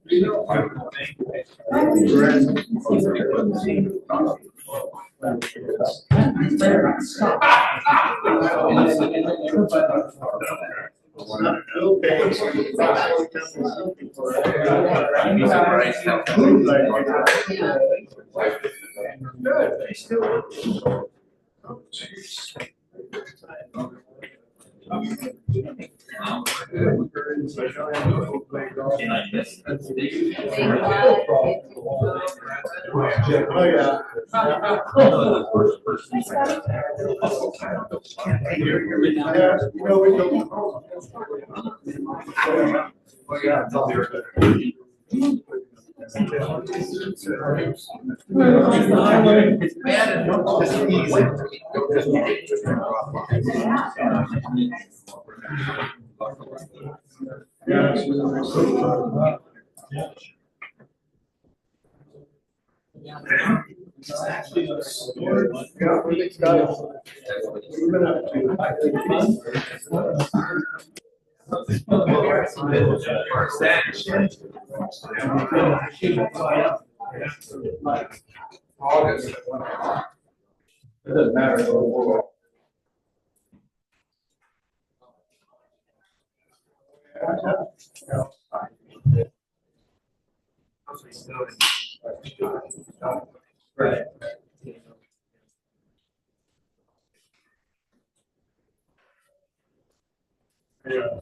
It doesn't matter. Right. Yeah.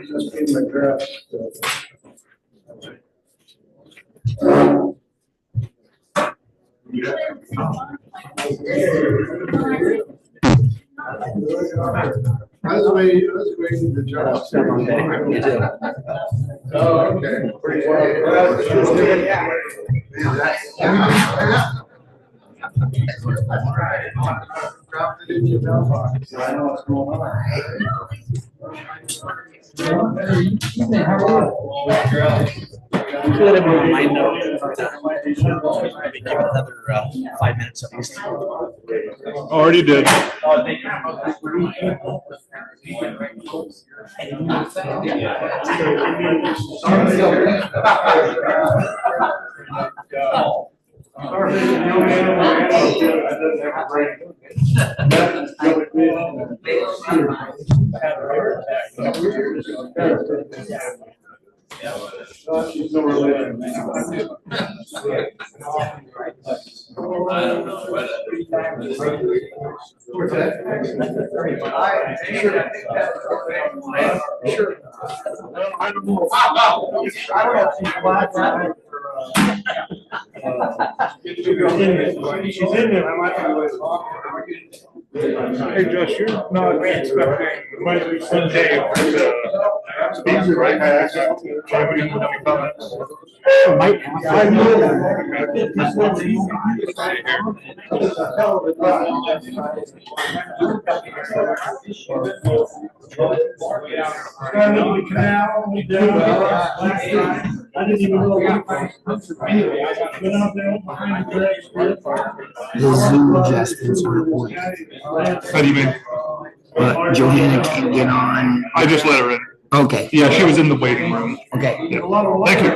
Just in the draft. I was waiting to jump. Oh, okay. Pretty well. Dropped it in your mailbox. I know what's going on. Let everyone mind know. Maybe give it another 5 minutes at least. Already did. She's no relation. I don't know what. Sure. I don't know. I don't know if she's glad. She's in there. I might be with. Hey Josh, you're not expecting might be Sunday speaks right now. Anybody have any comments? I know that. I didn't even know. Anyway, I went out there behind the The Zoom adjustments are recording. How do you mean? But Johanna can't get on. I just let her in. Okay. Yeah, she was in the waiting room. Okay. Yeah. Thank you.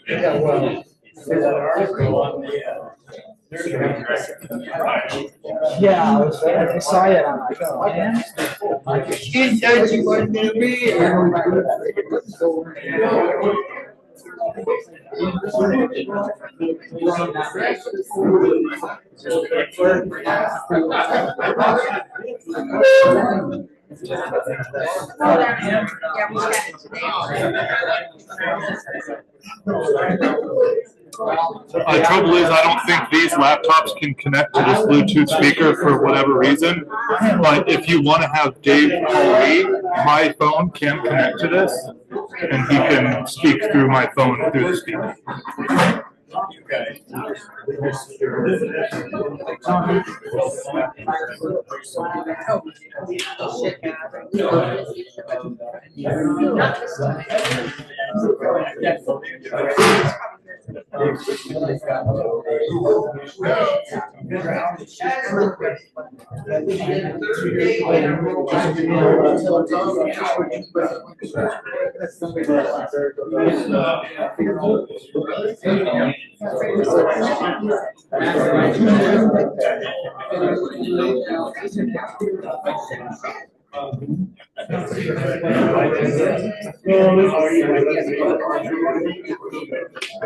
Yeah, well, there's an article on the, Yeah, I saw it. I'm like, oh, man. she said she wasn't gonna be here. Trouble is, I don't think these laptops can connect to this Bluetooth speaker for whatever reason. But if you want to have Dave call me, my phone can connect to this, and he can speak through my phone through the speaker.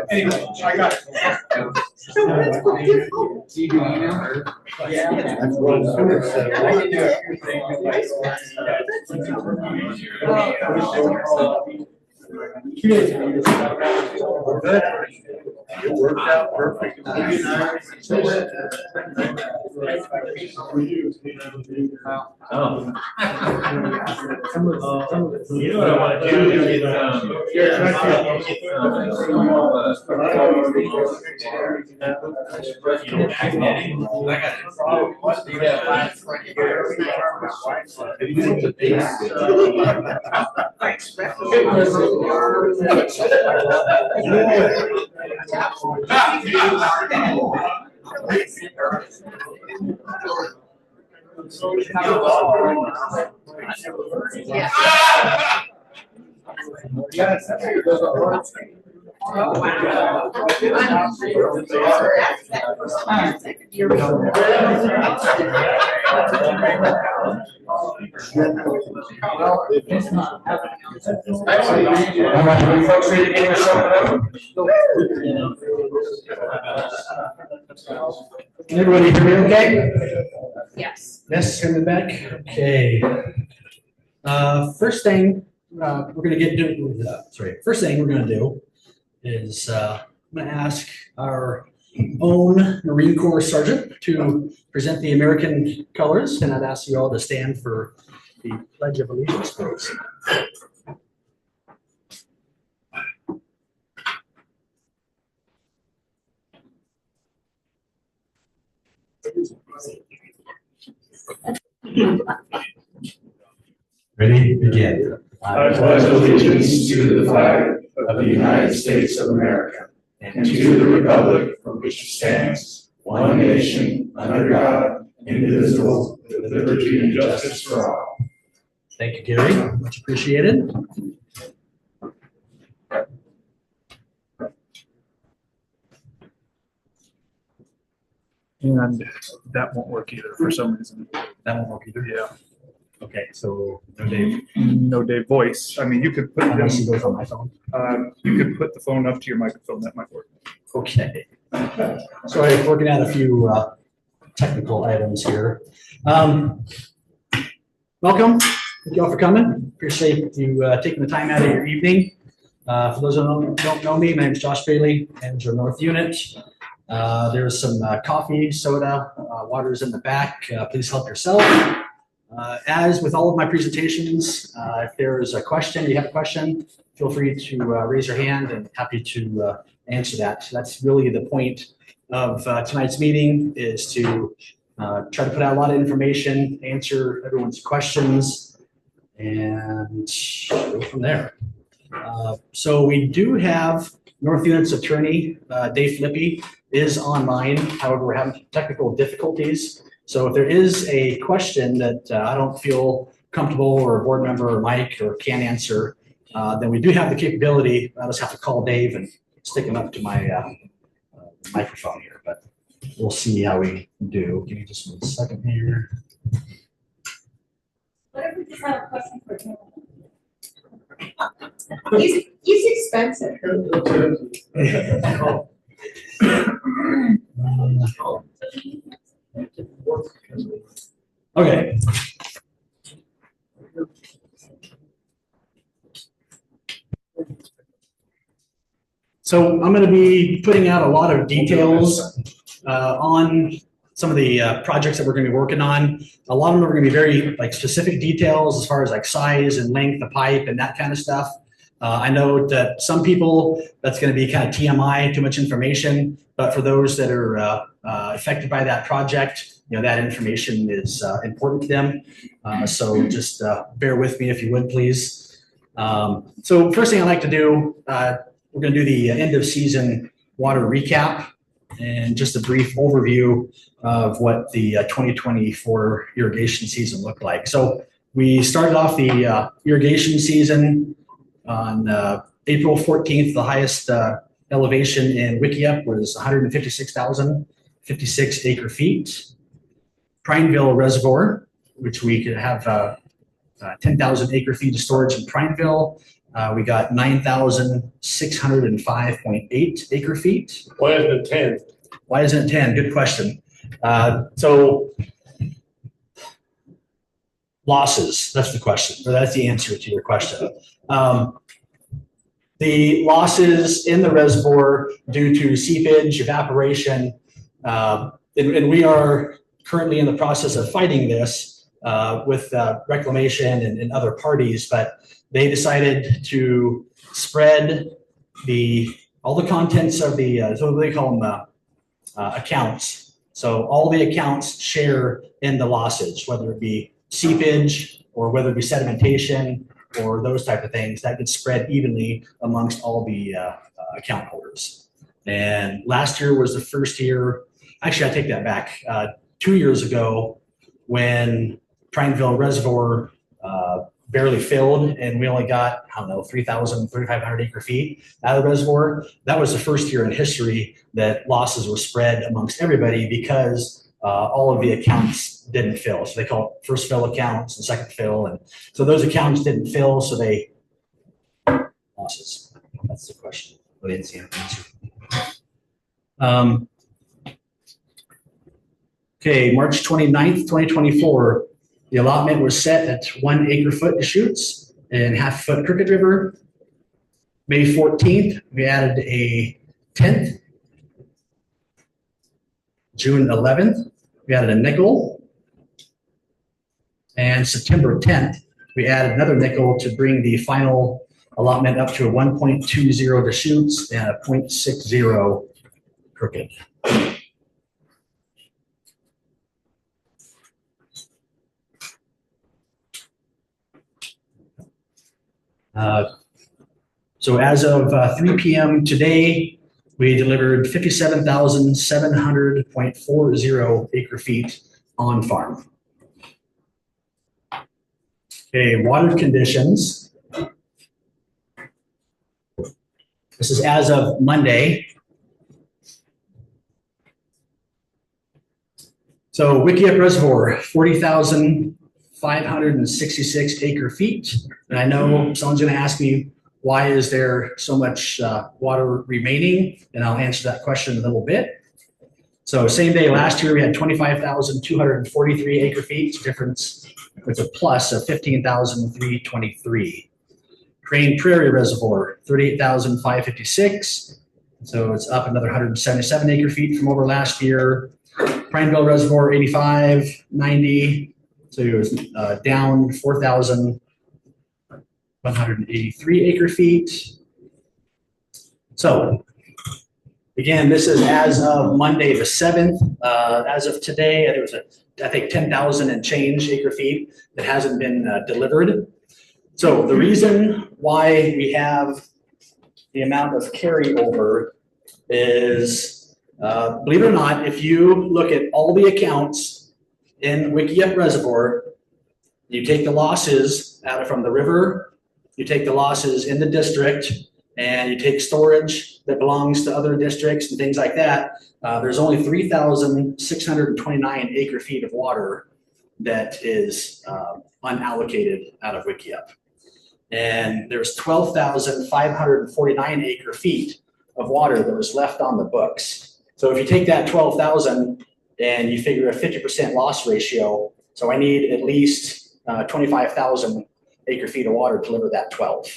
Anyway, I got it. Good. It worked out perfect. Oh. You know what I want to do is Folks ready to get yourself? Everybody hear me okay? Yes. Yes, in the back? Okay. First thing we're gonna first thing we're gonna do is I'm gonna ask our own Marine Corps Sergeant to present the American colors, and I'd ask you all to stand for the Pledge of Allegiance, please. Ready? Begin. I pledge allegiance to the flag of the United States of America and to the republic for which it stands, one nation, under God, indivisible, with liberty and justice for all. Thank you, Gary. Much appreciated. And that won't work either for some reason. That won't work either. Yeah. Okay, so no Dave. No Dave voice. I mean, you could put Unless you go on my phone. you could put the phone up to your microphone. That might work. Okay. Sorry, working out a few technical items here. Welcome. Thank you all for coming. Appreciate you taking the time out of your evening. For those who don't know me, my name is Josh Bailey, manager of North Unit. There's some coffee, soda, waters in the back. Please help yourself. As with all of my presentations, if there's a question, you have a question, feel free to raise your hand and happy to answer that. That's really the point of tonight's meeting, is to try to put out a lot of information, answer everyone's questions, and go from there. So we do have North Unit's attorney, Dave Flippy, is online. However, we're having technical difficulties. So if there is a question that I don't feel comfortable, or a board member or Mike or can't answer, then we do have the capability. I just have to call Dave and stick him up to my microphone here, but we'll see how we do. Give me just 1 second here. What if we just have a question for him? He's expensive. Okay. So I'm going to be putting out a lot of details on some of the projects that we're going to be working on. A lot of them are going to be very specific details as far as size and length of pipe and that kind of stuff. I know that some people, that's going to be kind of TMI, too much information, but for those that are affected by that project, that information is important to them. So just bear with me if you would, please. So first thing I'd like to do, we're going to do the end of season water recap and just a brief overview of what the 2024 irrigation season looked like. So we started off the irrigation season on April 14th. The highest elevation in Wickiup was 156,056 acre feet. Prineville Reservoir, which we could have 10,000 acre feet of storage in Prineville. We got 9,605.8 acre feet. Why isn't it 10? Why isn't it 10? Good question. So losses, that's the question, or that's the answer to your question. The losses in the reservoir due to seepage, evaporation, and we are currently in the process of fighting this with reclamation and other parties, but they decided to spread all the contents of the, so they call them accounts. So all the accounts share in the losses, whether it be seepage or whether it be sedimentation or those type of things, that gets spread evenly amongst all the account holders. And last year was the first year, actually I take that back, 2 years ago when Prineville Reservoir barely filled and we only got, 3,500 acre feet out of the reservoir. That was the first year in history that losses were spread amongst everybody because all of the accounts didn't fill. So they call it first fill accounts and second fill. And so those accounts didn't fill, so they losses. That's the question. I didn't see an answer. Okay, March 29th, 2024. The allotment was set at 1 acre foot Deschutes and half foot Crooked River. May 14th, we added a 10th. June 11th, we added a nickel. And September 10th, we added another nickel to bring the final allotment up to a 1.20 Deschutes and a 0.60 Crooked. So as of 3 p.m. today, we delivered 57,700.40 acre feet on farm. Okay, water conditions. This is as of Monday. So Wickiup Reservoir, 40,566 acre feet. And I know someone's going to ask me, why is there so much water remaining? And I'll answer that question in a little bit. So same day last year, we had 25,243 acre feet, difference with a plus of 15,323. Crane Prairie Reservoir, 38,556. So it's up another 177 acre feet from over last year. Prineville Reservoir, 8590. So it was down 4,183 acre feet. So again, this is as of Monday the 7th. As of today, there was I think 10,000 and change acre feet that hasn't been delivered. So the reason why we have the amount of carryover is, believe it or not, if you look at all the accounts in Wickiup Reservoir, you take the losses out from the river, you take the losses in the district, and you take storage that belongs to other districts and things like that, there's only 3,629 acre feet of water that is unallocated out of Wickiup. And there's 12,549 acre feet of water that was left on the books. So if you take that 12,000 and you figure a 50% loss ratio, so I need at least 25,000 acre feet of water to deliver that 12.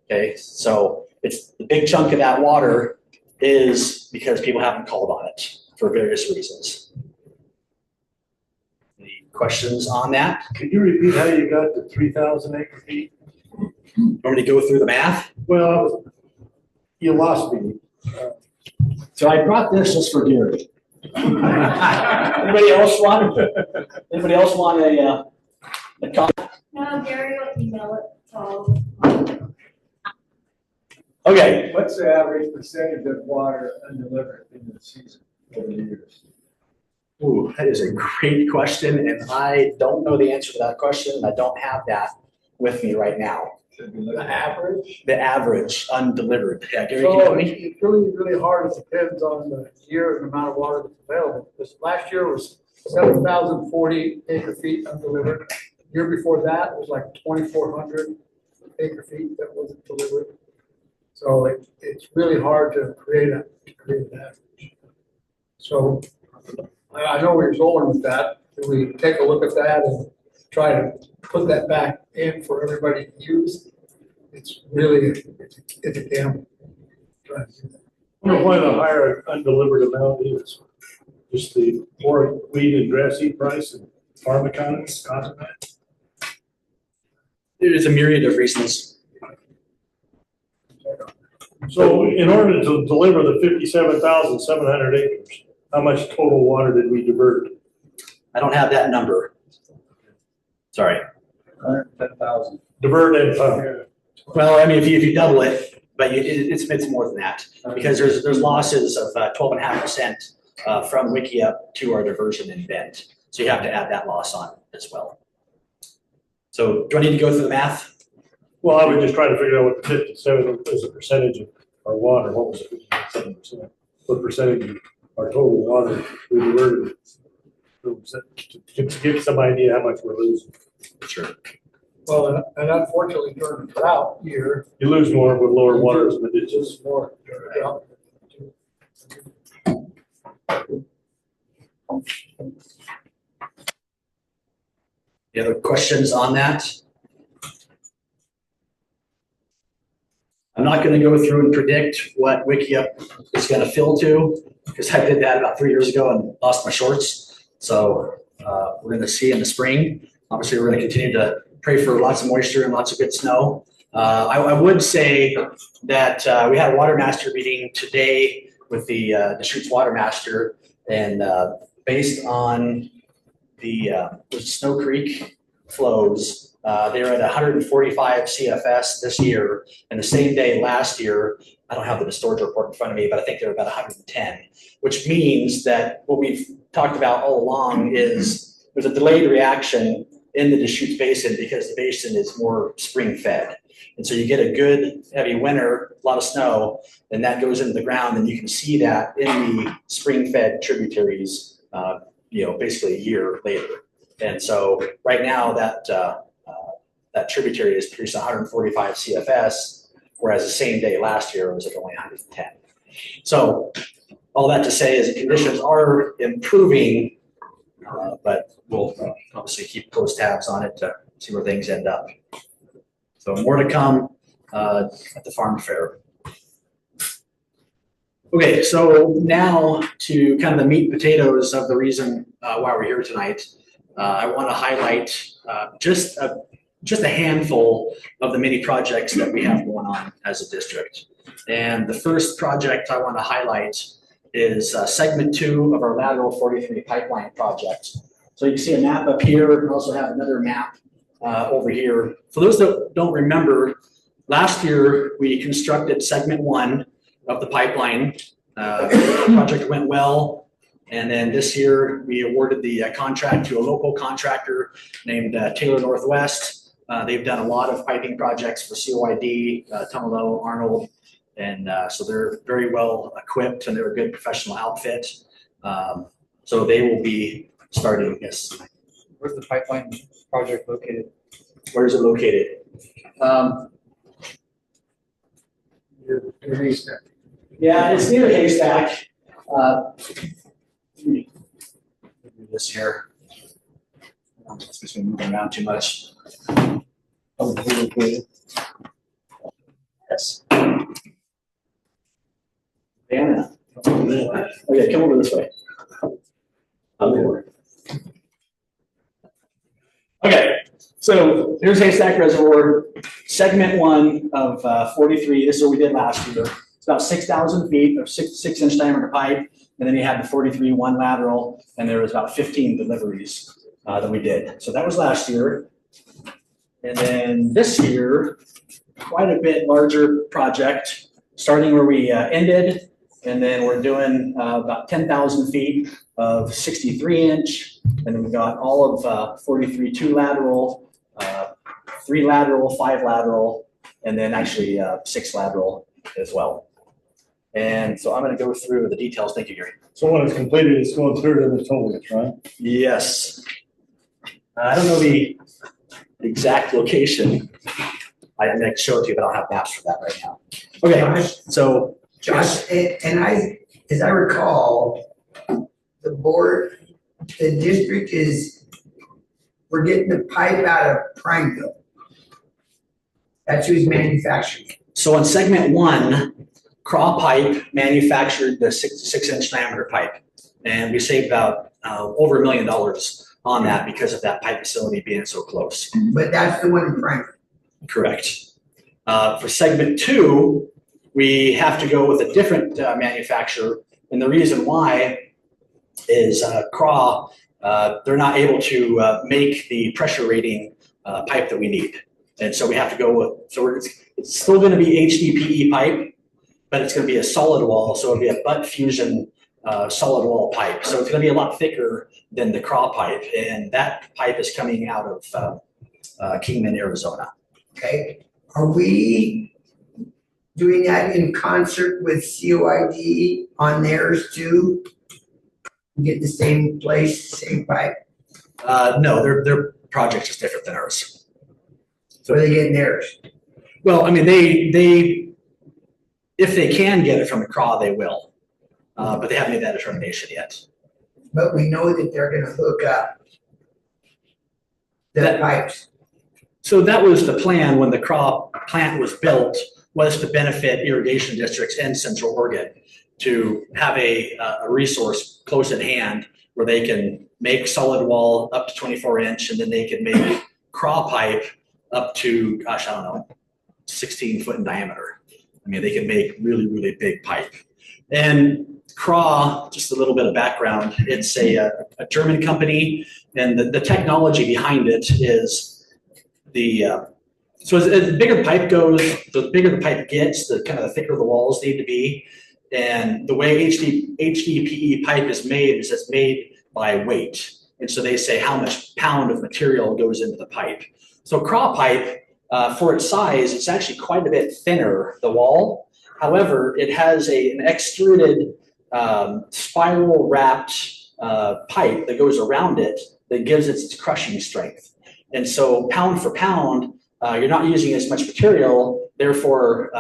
Okay, so it's the big chunk of that water is because people haven't called on it for various reasons. Any questions on that? Could you repeat how you got to 3,000 acre feet? Want me to go through the math? Well, you lost me. So I brought this just for Gary. Anybody else want? Anybody else want a copy? No, Gary will email it, so. Okay. What's the average percentage of water undelivered in the season over the years? Ooh, that is a great question, and I don't know the answer to that question. I don't have that with me right now. The average? The average undelivered. Yeah, Gary, can you So help me? it's really, really hard. It depends on the year and the amount of water that's available. This last year was 7,040 acre feet undelivered. Year before that was like 2,400 acre feet that wasn't delivered. So it's really hard to create an average. So I know where you're going with that. If we take a look at that and try to put that back in for everybody to use, it's really, it's a gamble. I wonder why the higher undelivered amount is. Just the more wheat and grass seed price and farm economics causing that? There's a myriad of reasons. So in order to deliver the 57,700 acres, how much total water did we divert? I don't have that number. Sorry. 110,000. Divert and pump. Well, I mean, if you double it, but it's more than that because there's losses of 12.5% from Wickiup to our diversion in Bent. So you have to add that loss on as well. So do I need to go through the math? Well, I was just trying to figure out what the 57 is a percentage of our water. What was it? 57%. What percentage of our total water we diverted? To give some idea how much we're losing. Sure. Well, and unfortunately during the drought year, You lose more with lower waters in the ditches. just more during the drought. Any other questions on that? I'm not going to go through and predict what Wickiup is going to fill to because I did that about 3 years ago and lost my shorts. So we're going to see in the spring. Obviously, we're going to continue to pray for lots of moisture and lots of good snow. I would say that we had a water master meeting today with the Deschutes water master, and based on the Snow Creek flows, they were at 145 CFS this year, and the same day last year, I don't have the storage report in front of me, but I think they were about 110, which means that what we've talked about all along is there's a delayed reaction in the Deschutes Basin because the basin is more spring fed. And so you get a good heavy winter, a lot of snow, and that goes into the ground, and you can see that in the spring fed tributaries, basically a year later. And so right now that tributary is producing 145 CFS, whereas the same day last year it was at only 110. So all that to say is the conditions are improving, but we'll obviously keep close tabs on it to see where things end up. So more to come at the farm fair. Okay, so now to kind of the meat and potatoes of the reason why we're here tonight. I want to highlight just a handful of the many projects that we have going on as a district. And the first project I want to highlight is segment 2 of our lateral 43 pipeline project. So you can see a map up here. We also have another map over here. For those that don't remember, last year we constructed segment 1 of the pipeline. The project went well. And then this year we awarded the contract to a local contractor named Taylor Northwest. They've done a lot of piping projects for COID, Tumalo, Arnold. And so they're very well equipped and they're a good professional outfit. So they will be starting this. Where's the pipeline project located? Where is it located? Yeah, it's near Haystack. Let me do this here. I'm not supposed to be moving around too much. Yes. Anna. Okay, come over this way. Over. Okay, So here's Haystack Reservoir, segment 1 of 43. This is what we did last year. It's about 6,000 feet of 6-inch diameter pipe. And then you had the 43 one lateral, and there was about 15 deliveries that we did. So that was last year. And then this year, quite a bit larger project, starting where we ended. And then we're doing about 10,000 feet of 63-inch. And then we got all of 43 2 lateral, 3 lateral, 5 lateral, and then actually 6 lateral as well. And so I'm going to go through the details. Thank you, Gary. So when it's completed, it's going through to the tollgate, right? Yes. I don't know the exact location. I can show it to you, but I don't have maps for that right now. Okay, so. Josh, and as I recall, the board, the district we're getting the pipe out of Prineville. That's who's manufacturing it. So on segment 1, Craw Pipe manufactured the 6-inch diameter pipe. And we saved about over $1 million on that because of that pipe facility being so close. But that's the one in Prineville. Correct. For segment 2, we have to go with a different manufacturer. And the reason why is Craw, they're not able to make the pressure rating pipe that we need. And so we have to go with, so it's still going to be HDPE pipe, but it's going to be a solid wall. So it'll be a butt fusion solid wall pipe. So it's going to be a lot thicker than the Craw pipe. And that pipe is coming out of Kingman, Arizona. Okay. Are we doing that in concert with COID on theirs too? Get the same place, same pipe? No, their project is different than ours. So are they getting theirs? Well, I mean, they if they can get it from the Craw, they will. But they haven't made that determination yet. But we know that they're gonna hook up the pipes. So that was the plan when the Craw plant was built, was to benefit irrigation districts in Central Oregon, to have a resource close at hand where they can make solid wall up to 24-inch, and then they can make Craw pipe up to, gosh, I don't know, 16 foot in diameter. I mean, they can make really, really big pipe. And Craw, just a little bit of background, it's a German company, and the technology behind it is so as the bigger the pipe goes, the bigger the pipe gets, the kind of the thicker the walls need to be. And the way HDPE pipe is made is it's made by weight. And so they say how much pound of material goes into the pipe. So Craw pipe, for its size, it's actually quite a bit thinner, the wall. However, it has an extruded spiral wrapped pipe that goes around it that gives it its crushing strength. And so pound for pound, you're not using as much material, therefore,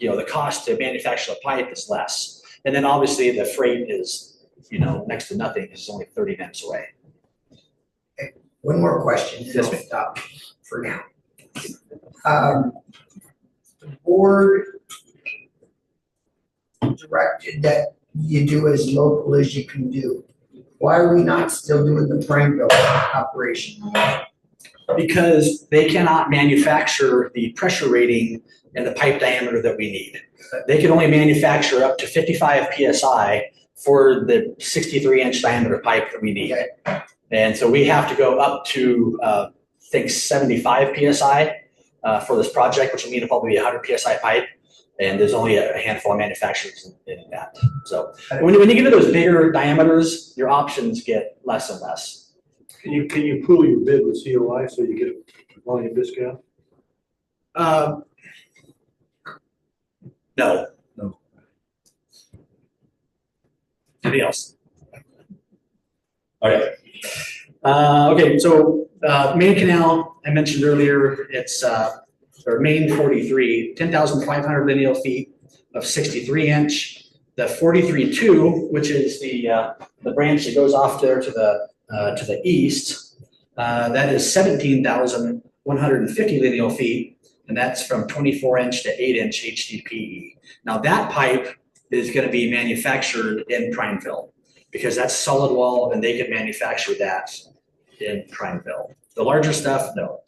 the cost to manufacture the pipe is less. And then obviously the freight is, next to nothing. It's only 30 minutes away. Okay. One more question, and Yes, I'll ma'am. stop for now. The board directed that you do as local as you can do. Why are we not still doing the Prineville operation? Because they cannot manufacture the pressure rating and the pipe diameter that we need. They can only manufacture up to 55 PSI for the 63-inch diameter pipe that we need. Okay. And so we have to go up to, I think, 75 PSI for this project, which will mean it'll probably be 100 PSI pipe. And there's only a handful of manufacturers in that. So when you get to those bigger diameters, your options get less and less. Can you pool your bid with COI so you get a volume discount? No. No. Anything else? Okay. Okay, so main canal, I mentioned earlier, it's or main 43, 10,500 lineal feet of 63-inch. The 43-2, which is the branch that goes off there to the east, that is 17,150 lineal feet, and that's from 24-inch to 8-inch HDPE. Now that pipe is going to be manufactured in Prineville because that's solid wall, and they can manufacture that in Prineville. The larger stuff, no.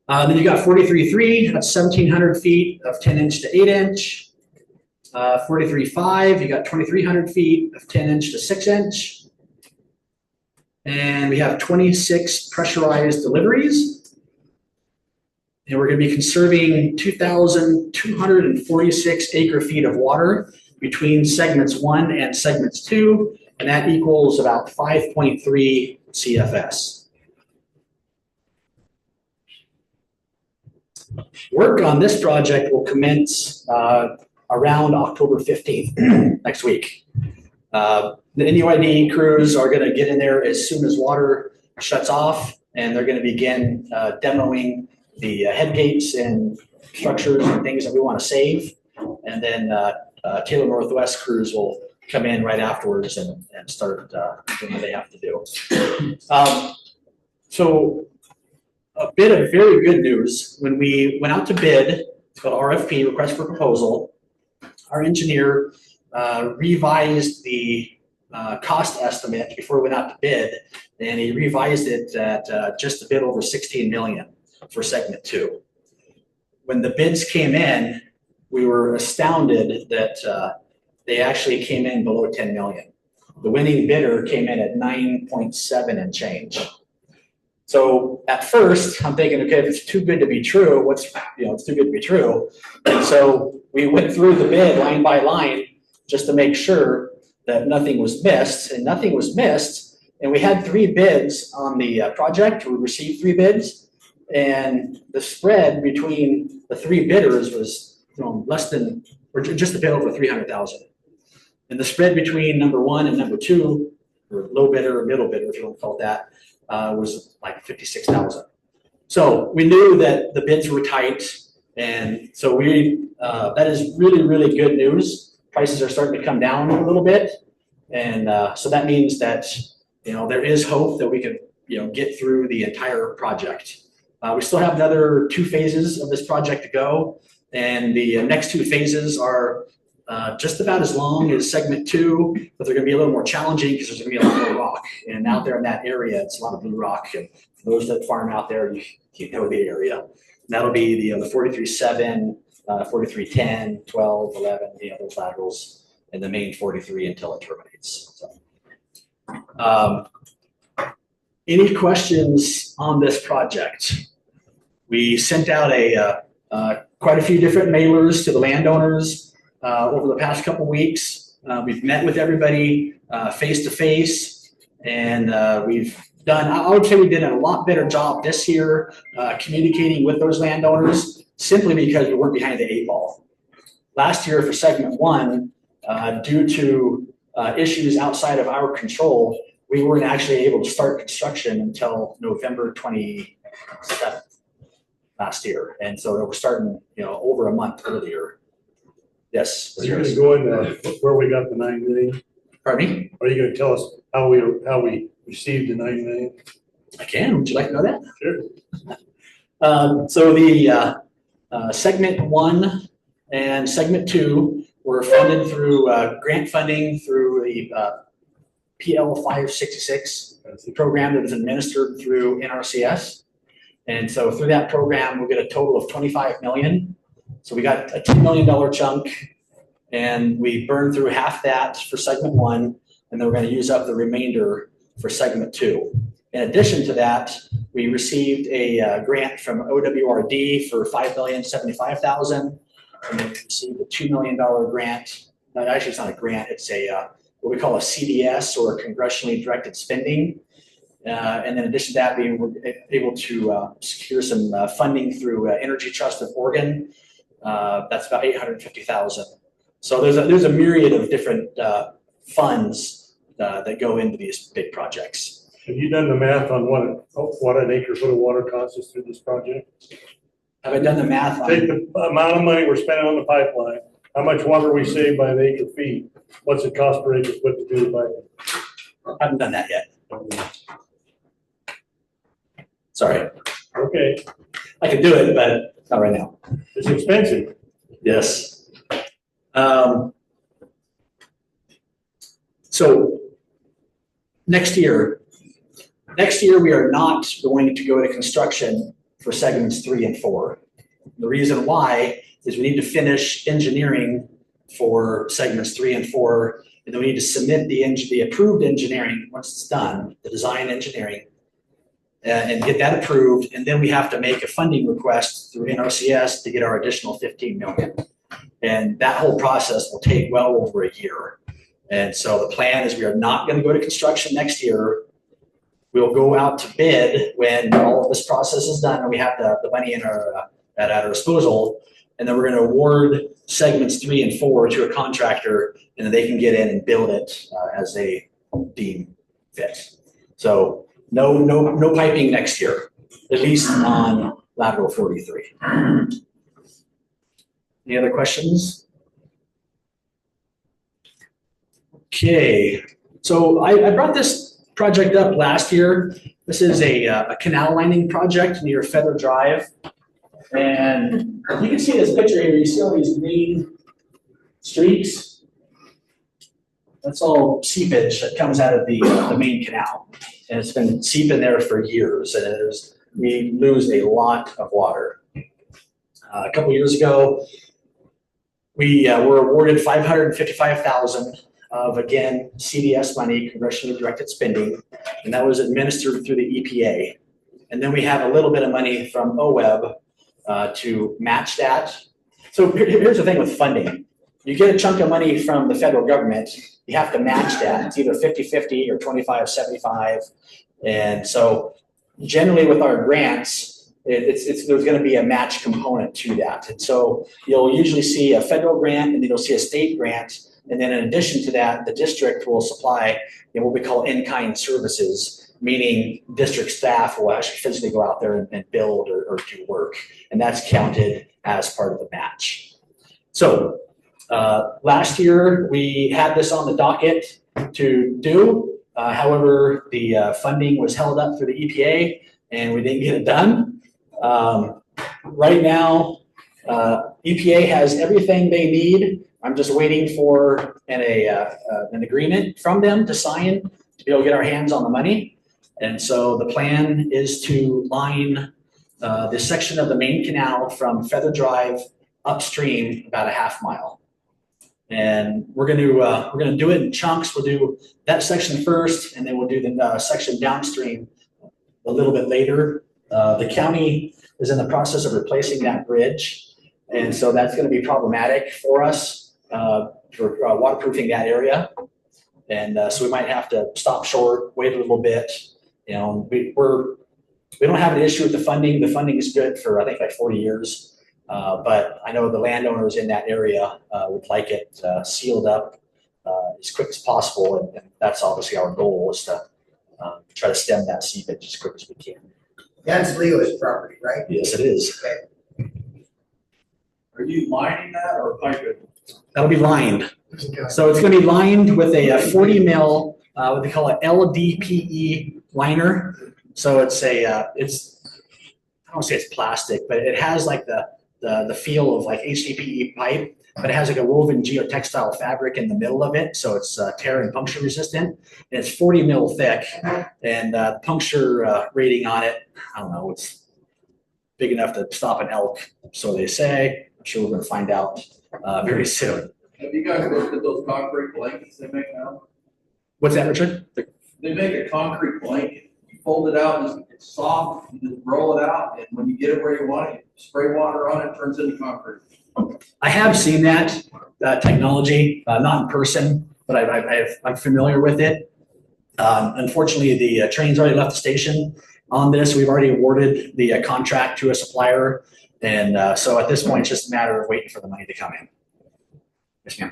Then you got 43.3, that's 1,700 feet of 10-inch to 8-inch. 43.5, you got 2,300 feet of 10-inch to 6-inch. And we have 26 pressurized deliveries. And we're going to be conserving 2,246 acre feet of water between segments 1 and segments 2, and that equals about 5.3 CFS. Work on this project will commence around October 15th, next week. The NUID crews are going to get in there as soon as water shuts off, and they're going to begin demoing the head gates and structures and things that we want to save. And then Taylor Northwest crews will come in right afterwards and start doing what they have to do. So a bit of very good news. When we went out to bid, it's called RFP, request for proposal, our engineer revised the cost estimate before we went out to bid, and he revised it at just a bit over 16 million for segment 2. When the bids came in, we were astounded that they actually came in below 10 million. The winning bidder came in at 9.7 and change. So at first, I'm thinking, okay, if it's too good to be true, it's too good to be true. And so we went through the bid line by line just to make sure that nothing was missed, and nothing was missed. And we had 3 bids on the project. We received 3 bids, and the spread between the 3 bidders was less than, or just a bit over 300,000. And the spread between number 1 and number 2, or low bidder or middle bidder, if you want to call it that, was like 56,000. So we knew that the bids were tight, and so that is really, really good news. Prices are starting to come down a little bit, and so that means that there is hope that we can get through the entire project. We still have another 2 phases of this project to go, and the next 2 phases are just about as long as segment 2, but they're going to be a little more challenging because there's going to be a lot more rock. And out there in that area, it's a lot of blue rock. And for those that farm out there, you know the area. And that'll be the 43.7, 43.10, 12, 11, those laterals, and the main 43 until it terminates. So, any questions on this project? We sent out quite a few different mailers to the landowners over the past couple weeks. We've met with everybody face to face, and we've done, I would say we did a lot better job this year communicating with those landowners, simply because we weren't behind the 8 ball. Last year for segment 1, due to issues outside of our control, we weren't actually able to start construction until November 27th last year. And so we're starting, over a month earlier. Yes. Are you going to go into where we got the 9 million? Pardon me? Are you going to tell us how we received the 9 million? I can. Would you like to know that? Sure. So the segment 1 and segment 2 were funded through grant funding through the PL 566 program that is administered through NRCS. And so through that program, we'll get a total of 25 million. So we got a $10 million chunk, and we burned through half that for segment 1, and then we're going to use up the remainder for segment 2. In addition to that, we received a grant from OWRD for $5,075,000, and then we received a $2 million grant. No, actually, it's not a grant. It's what we call a CDS, or congressionally directed spending. And then in addition to that, we were able to secure some funding through Energy Trust of Oregon. That's about $850,000. So there's a myriad of different funds that go into these big projects. Have you done the math on what an acre foot of water costs us through this project? Have I done the math on? Take the amount of money we're spending on the pipeline, how much water we save by an acre feet, what's it cost per acre foot to do the pipeline? I haven't done that yet. Sorry. Okay. I can do it, but not right now. It's expensive. Yes. So next year we are not going to go to construction for segments 3 and 4. The reason why is we need to finish engineering for segments 3 and 4, and then we need to submit the approved engineering once it's done, the design engineering, and get that approved, and then we have to make a funding request through NRCS to get our additional 15 million. And that whole process will take well over a year. And so the plan is we are not going to go to construction next year. We'll go out to bid when all of this process is done and we have the money at our disposal. And then we're going to award segments 3 and 4 to a contractor, and then they can get in and build it as they deem fit. So no piping next year, at least on lateral 43. Any other questions? Okay, so I brought this project up last year. This is a canal lining project near Feather Drive. And you can see this picture here. You see all these green streaks? That's all seepage that comes out of the main canal. And it's been seeping there for years. And we lose a lot of water. A couple years ago, we were awarded $555,000 of, again, CDS money, congressionally directed spending, and that was administered through the EPA. And then we have a little bit of money from OWEB to match that. So here's the thing with funding. You get a chunk of money from the federal government, you have to match that. It's either 50-50 or 25-75. And so generally with our grants, there's going to be a match component to that. And so you'll usually see a federal grant and then you'll see a state grant. And then in addition to that, the district will supply what we call in-kind services, meaning district staff will actually physically go out there and build or do work. And that's counted as part of the match. So last year, we had this on the docket to do. However, the funding was held up through the EPA and we didn't get it done. Right now, EPA has everything they need. I'm just waiting for an agreement from them to sign to be able to get our hands on the money. And so the plan is to line this section of the main canal from Feather Drive upstream about a half mile. And we're going to do it in chunks. We'll do that section first, and then we'll do the section downstream a little bit later. The county is in the process of replacing that bridge, and so that's going to be problematic for us for waterproofing that area. And so we might have to stop short, wait a little bit. You know, we don't have an issue with the funding. The funding is good for I think like 40 years, but I know the landowners in that area would like it sealed up as quick as possible, and that's obviously our goal is to try to stem that seepage as quick as we can. That's Leo's property, right? Yes, it is. Okay. Are you lining that or piping? That'll be lined. So it's going to be lined with a 40 mil, what they call an LDPE liner. So it's I don't want to say it's plastic, but it has like the feel of like HDPE pipe, but it has like a woven geotextile fabric in the middle of it. So it's tear and puncture resistant. And it's 40 mil thick, and puncture rating on it, I don't know, it's big enough to stop an elk. So they say. I'm sure we're going to find out very soon. Have you guys looked at those concrete blankets they make now? What's that, Richard? They make a concrete blanket. You fold it out, and it's soft, you just roll it out, and when you get it where you want it, you spray water on it, it turns into concrete. I have seen that technology, not in person, but I'm familiar with it. Unfortunately, the train's already left the station on this. We've already awarded the contract to a supplier. And so at this point, it's just a matter of waiting for the money to come in. Yes, ma'am.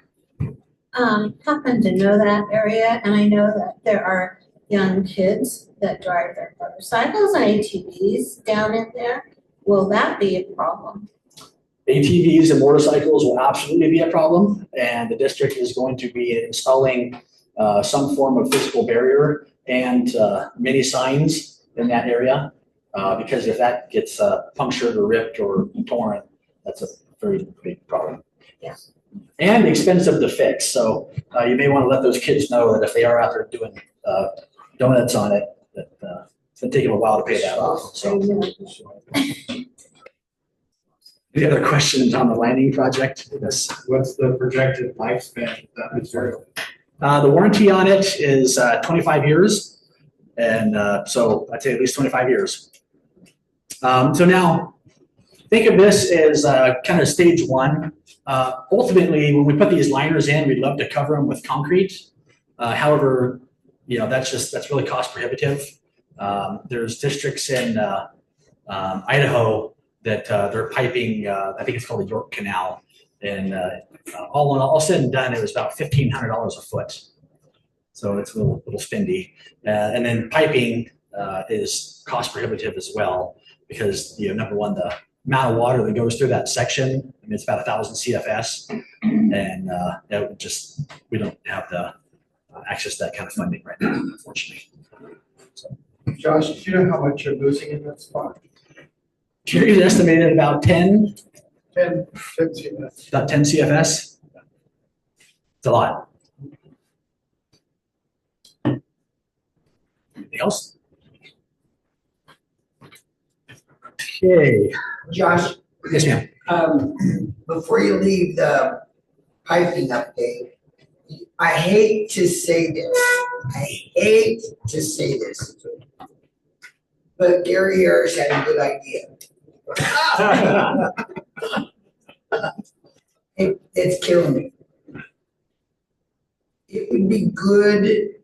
Happen to know that area, and I know that there are young kids that drive their motorcycles and ATVs down in there. Will that be a problem? ATVs and motorcycles will absolutely be a problem, and the district is going to be installing some form of physical barrier and many signs in that area, because if that gets punctured or ripped or torn, that's a very big problem. Yeah. And expensive to fix. So you may want to let those kids know that if they are out there doing donuts on it, that It's been taking a while to pay that off, so. Any other questions on the landing project? Yes. What's the projected lifespan of that material? The warranty on it is 25 years. And so I'd say at least 25 years. So now, think of this as kind of stage one. Ultimately, when we put these liners in, we'd love to cover them with concrete. However, that's really cost prohibitive. There's districts in Idaho that they're piping, I think it's called the York Canal. And all said and done, it was about $1,500 a foot. So it's a little spendy. And then piping is cost prohibitive as well because, number one, the amount of water that goes through that section, I mean, it's about 1,000 CFS. And we don't have the access to that kind of funding right now, unfortunately. So. Josh, do you know how much you're losing in that spot? Jerry's estimated about 10 CFS. About 10 CFS. It's a lot. Anything else? Okay. Josh, Yes, ma'am. before you leave the piping update, I hate to say this. But Gary Harris had a good idea. It's killing me. It would be good,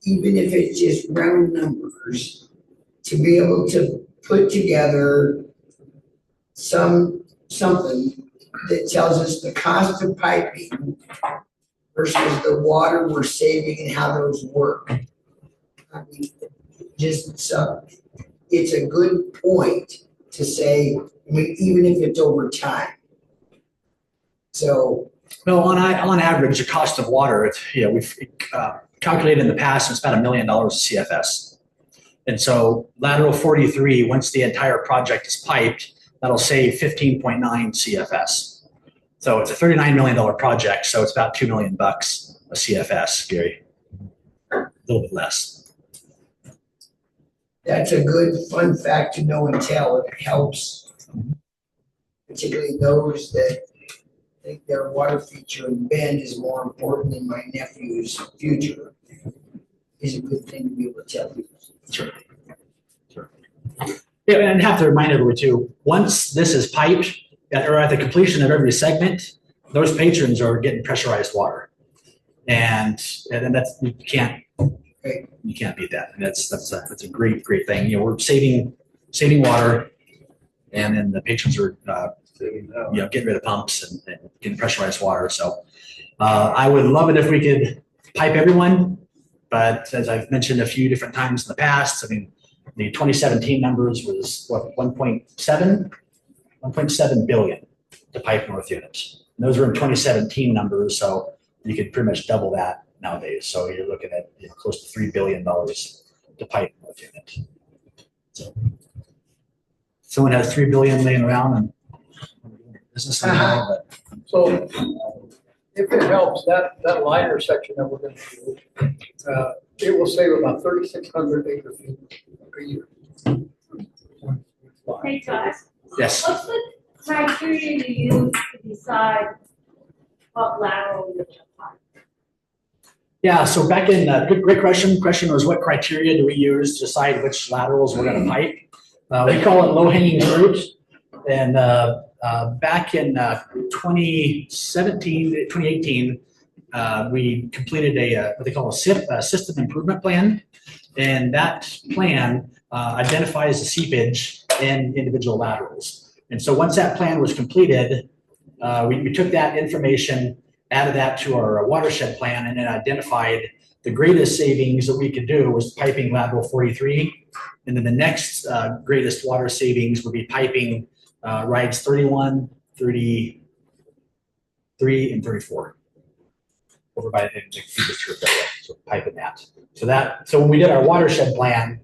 even if it's just round numbers, to be able to put together something that tells us the cost of piping versus the water we're saving and how those work. I mean, it's a good point to say, I mean, even if it's over time. So. Well, on average, the cost of water, we've calculated in the past, it's about $1 million CFS. And so lateral 43, once the entire project is piped, that'll save 15.9 CFS. So it's a $39 million project, so it's about $2 million a CFS, Gary. A little bit less. That's a good fun fact to know and tell. It helps, particularly those that think their water feature in Bend is more important than my nephew's future. Is a good thing to be able to tell people. Sure. Yeah, and have to remind everyone too, once this is piped, or at the completion of every segment, those patrons are getting pressurized water. And that's, you can't beat that. And that's a great thing. We're saving water, and then the patrons are getting rid of pumps and getting pressurized water. So I would love it if we could pipe everyone, but as I've mentioned a few different times in the past, I mean, the 2017 numbers was what, 1.7 billion to pipe north units. And those were in 2017 numbers, so you could pretty much double that nowadays. So you're looking at close to $3 billion to pipe north unit. So someone has $3 billion laying around and business somehow, but So if it helps, that liner section that we're going to do, it will save about 3,600 acre feet a year. Hey, Josh, yes. what's the criteria you use to decide what lateral you're gonna pipe? Yeah, so back in, great question. Question was, what criteria do we use to decide which laterals we're going to pipe? We call it low-hanging fruit. And back in 2018, we completed what they call a SIP, a system improvement plan. And that plan identifies the seepage in individual laterals. And so once that plan was completed, we took that information, added that to our watershed plan, and then identified the greatest savings that we could do was piping lateral 43. And then the next greatest water savings would be piping rides 31, 33, and 34 over by the district area. So piping that. So when we did our watershed plan,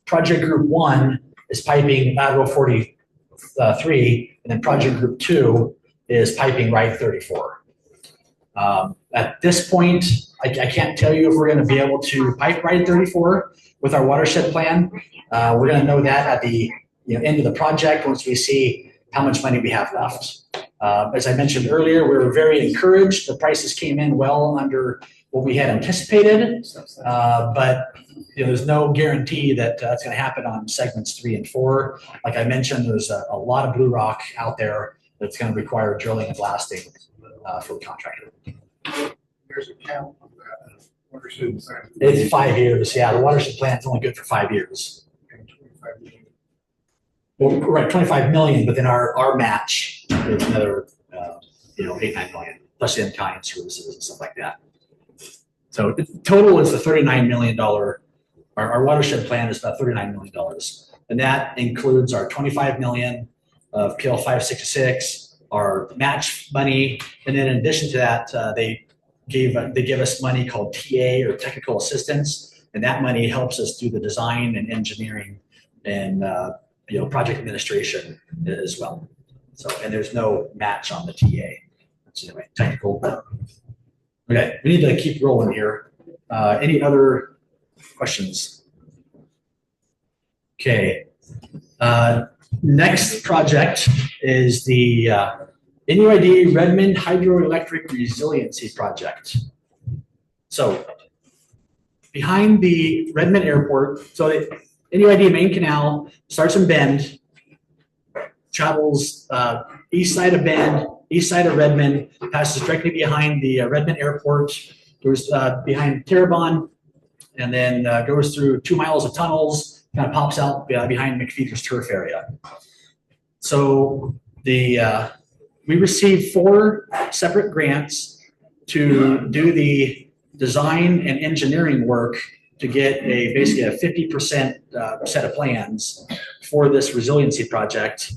project group 1 is piping lateral 43, and then project group 2 is piping ride 34. At this point, I can't tell you if we're gonna be able to pipe ride 34 with our watershed plan. We're gonna know that at the end of the project once we see how much money we have left. As I mentioned earlier, we were very encouraged. The prices came in well under what we had anticipated, but there's no guarantee that that's going to happen on segments 3 and 4. Like I mentioned, there's a lot of blue rock out there that's going to require drilling and blasting for the contractor. There's a count on that. Watershed plan. It's 5 years. Yeah, the watershed plan is only good for 5 years. And 25 million. Well, right, 25 million, but then our match is another, 8-9 million, plus in kind services and stuff like that. So the total is the $39 million. Our watershed plan is about $39 million, and that includes our 25 million of PL 566, our match money, and then in addition to that, they give us money called TA or technical assistance, and that money helps us do the design and engineering and project administration as well. So, and there's no match on the TA. That's anyway, technical. Okay, we need to keep rolling here. Any other questions? Okay. Next project is the NUID Redmond Hydroelectric Resiliency Project. So behind the Redmond Airport, so the NUID main canal starts in Bend, travels east side of Bend, east side of Redmond, passes directly behind the Redmond Airport, goes behind Terrebonne, and then goes through 2 miles of tunnels, kind of pops out behind McPheeters Turf area. So we received 4 separate grants to do the design and engineering work to get basically a 50% set of plans for this resiliency project.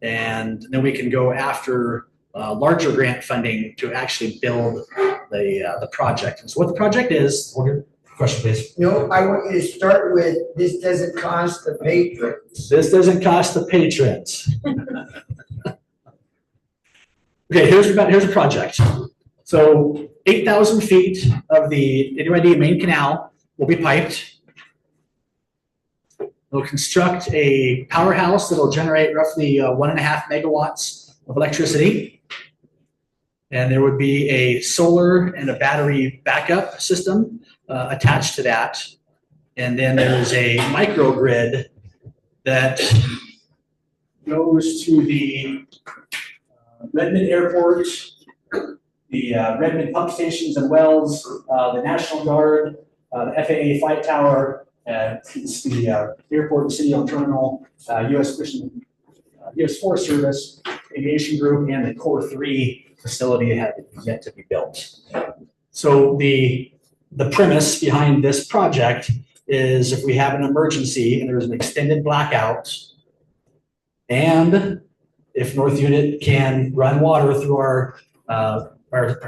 And then we can go after larger grant funding to actually build the project. And so what the project is, question please. No, I want you to start with, this doesn't cost the patrons. This doesn't cost the patrons. Okay, here's a project. So 8,000 feet of the NUID main canal will be piped. We'll construct a powerhouse that'll generate roughly 1.5 megawatts of electricity. And there would be a solar and a battery backup system attached to that. And then there's a microgrid that goes to the Redmond Airport, the Redmond pump stations and wells, the National Guard, the FAA flight tower, the airport and city-owned terminal, U.S. Forest Service, Aviation Group, and the Core 3 facility had yet to be built. So the premise behind this project is if we have an emergency and there's an extended blackout, and if North Unit can run water through our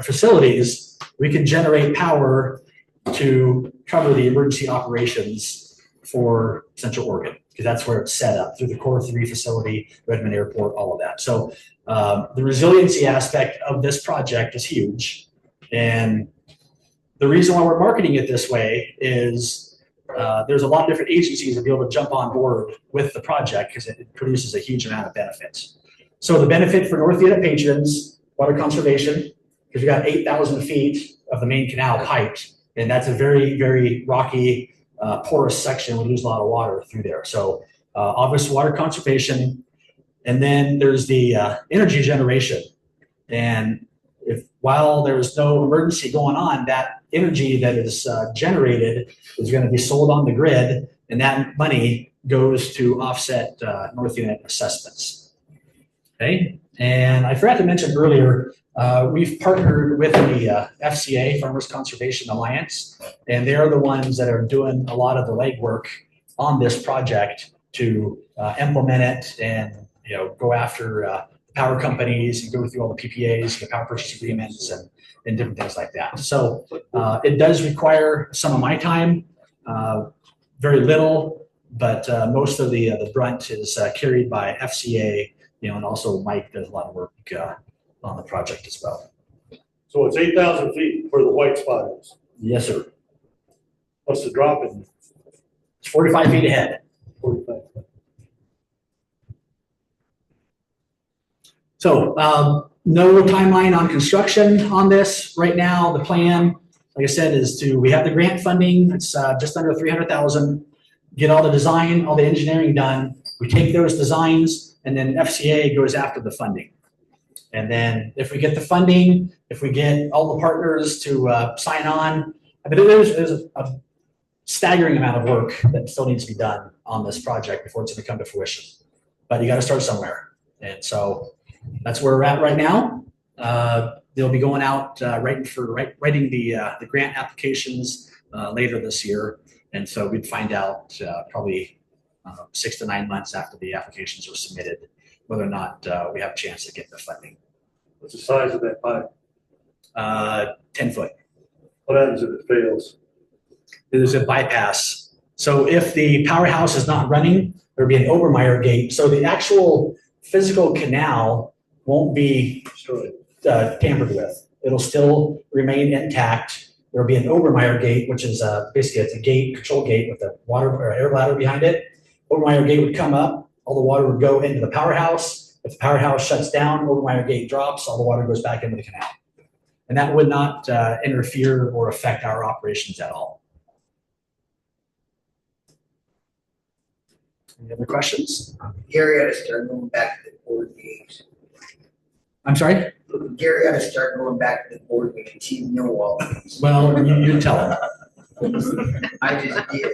facilities, we can generate power to cover the emergency operations for Central Oregon, because that's where it's set up through the Core 3 facility, Redmond Airport, all of that. So the resiliency aspect of this project is huge. And the reason why we're marketing it this way is there's a lot of different agencies that be able to jump on board with the project because it produces a huge amount of benefits. So the benefit for North Unit patrons, water conservation, because we got 8,000 feet of the main canal piped, and that's a very, very rocky, porous section. We lose a lot of water through there. So obvious water conservation, and then there's the energy generation. And while there's no emergency going on, that energy that is generated is going to be sold on the grid, and that money goes to offset North Unit assessments. Okay, and I forgot to mention earlier, we've partnered with the FCA, Farmers Conservation Alliance, and they're the ones that are doing a lot of the legwork on this project to implement it and go after power companies and go through all the PPAs, the power purchase agreements, and different things like that. So it does require some of my time, very little, but most of the brunt is carried by FCA, and also Mike does a lot of work on the project as well. So it's 8,000 feet where the white spot is. Yes, sir. What's the drop in? It's 45 feet ahead. 45. So no timeline on construction on this right now. The plan, like I said, is we have the grant funding. It's just under 300,000. Get all the design, all the engineering done. We take those designs, and then FCA goes after the funding. And then if we get the funding, if we get all the partners to sign on, I mean, there's a staggering amount of work that still needs to be done on this project before it's going to come to fruition. But you got to start somewhere. And so that's where we're at right now. They'll be going out writing the grant applications later this year. And so we'd find out probably 6 to 9 months after the applications are submitted whether or not we have a chance to get the funding. What's the size of that pipe? 10 foot. What happens if it fails? There's a bypass. So if the powerhouse is not running, there'll be an Obermeyer gate. So the actual physical canal won't be tampered with. It'll still remain intact. There'll be an Obermeyer gate, which is basically it's a gate, control gate with a water or air bladder behind it. Obermeyer gate would come up, all the water would go into the powerhouse. If the powerhouse shuts down, Obermeyer gate drops, all the water goes back into the canal. And that would not interfere or affect our operations at all. Any other questions? Gary ought to start going back to the board meetings. I'm sorry? Gary ought to start going back to the board meetings. He'd know all these. Well, you tell him. I just did.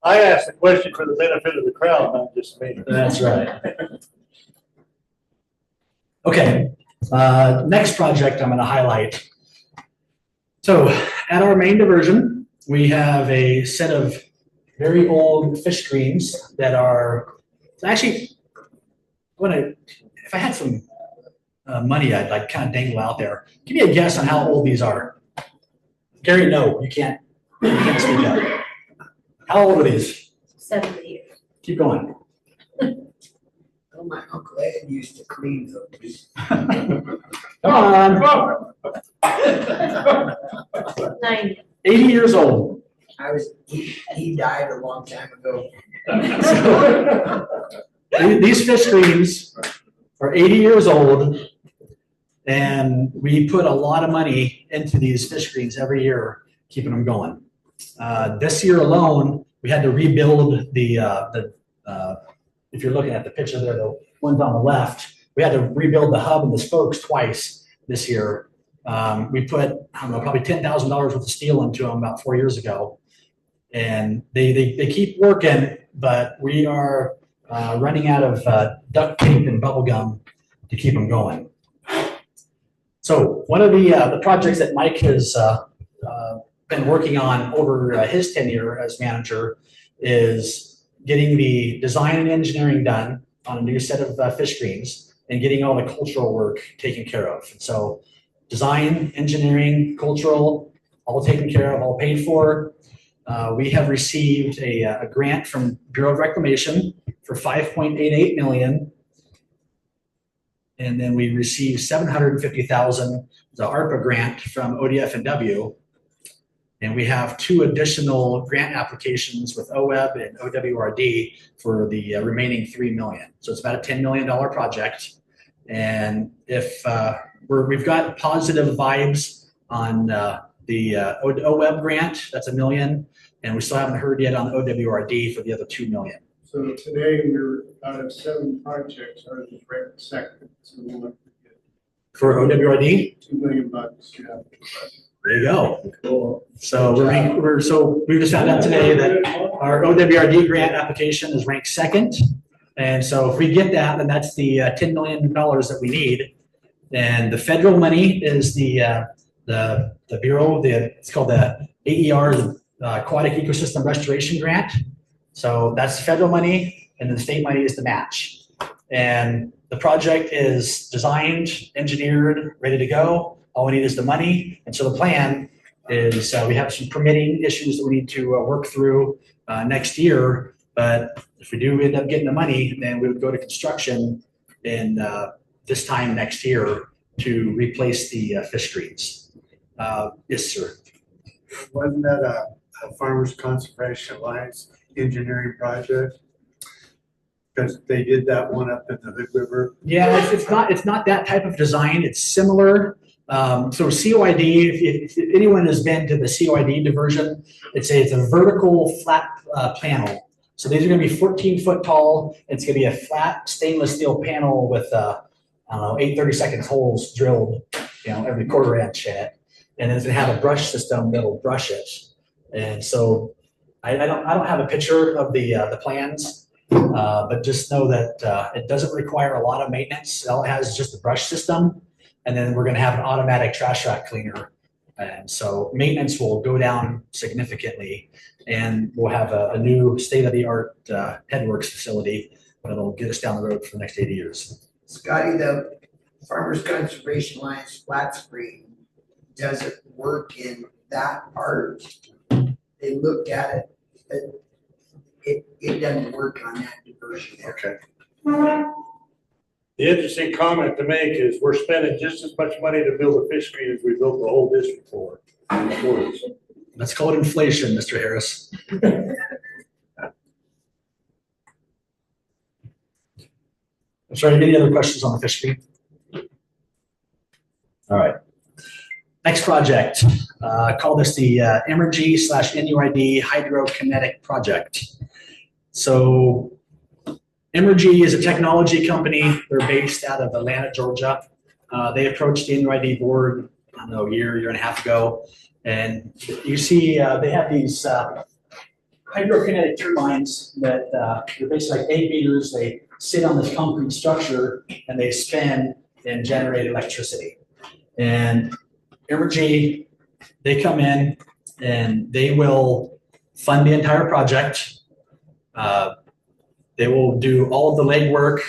I asked the question for the benefit of the crowd, not just me. That's right. Okay, next project I'm going to highlight. So at our main diversion, we have a set of very old fish screens that are actually, if I had some money, I'd like kind of dangle out there. Give me a guess on how old these are. Gary, no, you can't speak up. How old are these? 70 years. Keep going. Oh, my Uncle Ed used to clean those. Come on. 90. 80 years old. He died a long time ago. So, these fish screens are 80 years old, and we put a lot of money into these fish screens every year, keeping them going. This year alone, we had to rebuild if you're looking at the picture there, the ones on the left, we had to rebuild the hub and the spokes twice this year. We put, I don't know, probably $10,000 worth of steel into them about 4 years ago. And they keep working, but we are running out of duct tape and bubble gum to keep them going. So one of the projects that Mike has been working on over his tenure as manager is getting the design and engineering done on a new set of fish screens and getting all the cultural work taken care of. And so design, engineering, cultural, all taken care of, all paid for. We have received a grant from Bureau of Reclamation for $5.88 million. And then we received $750,000, the ARPA grant from ODF&W. And we have 2 additional grant applications with OWEB and OWRD for the remaining $3 million. So it's about a $10 million project. And if we've got positive vibes on the OWEB grant, that's $1 million. And we still haven't heard yet on OWRD for the other $2 million. So today we're out of 7 projects, ours is ranked second. So we'll look to get For OWRD? $2 million. Yeah. There you go. Cool. So we just found out today that our OWRD grant application is ranked second. And so if we get that, then that's the $10 million that we need. And the federal money is the Bureau, it's called the AER, the Aquatic Ecosystem Restoration Grant. So that's the federal money, and then the state money is the match. And the project is designed, engineered, ready to go. All we need is the money. And so the plan is we have some permitting issues that we need to work through next year. But if we do end up getting the money, then we would go to construction in this time next year to replace the fish screens. Yes, sir. Wasn't that a Farmers Conservation Alliance engineering project? Because they did that one up in the Hood River. Yeah, it's not that type of design. It's similar. So COID, if anyone has been to the COID diversion, it's a vertical flat panel. So these are going to be 14-foot tall. It's going to be a flat stainless steel panel with I don't know, 8 30-second holes drilled, every quarter inch in it, and it's going to have a brush system that'll brush it. And so I don't have a picture of the plans. But just know that it doesn't require a lot of maintenance. All it has is just a brush system, and then we're going to have an automatic trash rack cleaner. And so maintenance will go down significantly, and we'll have a new state-of-the-art headworks facility that'll get us down the road for the next 80 years. Scotty, the Farmers Conservation Alliance flat screen doesn't work in that part. They looked at it, but it doesn't work on that diversion there. Okay. The interesting comment to make is we're spending just as much money to build a fish screen as we built the whole district for. That's called inflation, Mr. Harris. I'm sorry, any other questions on the fish screen? All right. Next project, call this the Emergy/NUID Hydrokinetic Project. So Emergy is a technology company. They're based out of Atlanta, Georgia. They approached the NUID board, I don't know, a year and a half ago. And you see they have these hydrokinetic turbines that they're basically like egg beaters. They sit on this concrete structure and they spin and generate electricity. And Emergy, they come in and they will fund the entire project. They will do all of the legwork,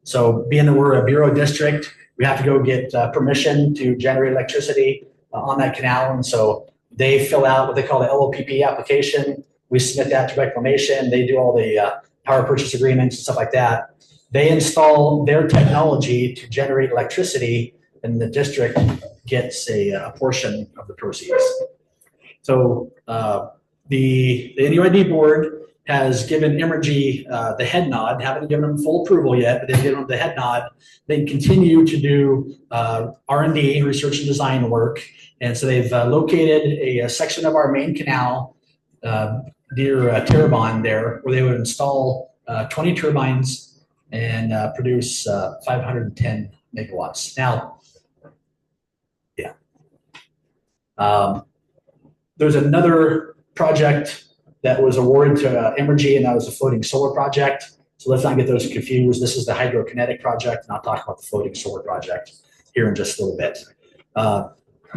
so being that we're a bureau district, we have to go get permission to generate electricity on that canal. And so they fill out what they call the LOPP application. We submit that to reclamation. They do all the power purchase agreements and stuff like that. They install their technology to generate electricity, and the district gets a portion of the proceeds. So the NUID board has given Emergy the head nod. Haven't given them full approval yet, but they've given them the head nod. They continue to do R&D, research and design work. And so they've located a section of our main canal near Terrebonne there, where they would install 20 turbines and produce 510 megawatts. Now, there's another project that was awarded to Emergy, and that was a floating solar project. So let's not get those confused. This is the hydrokinetic project, and I'll talk about the floating solar project here in just a little bit.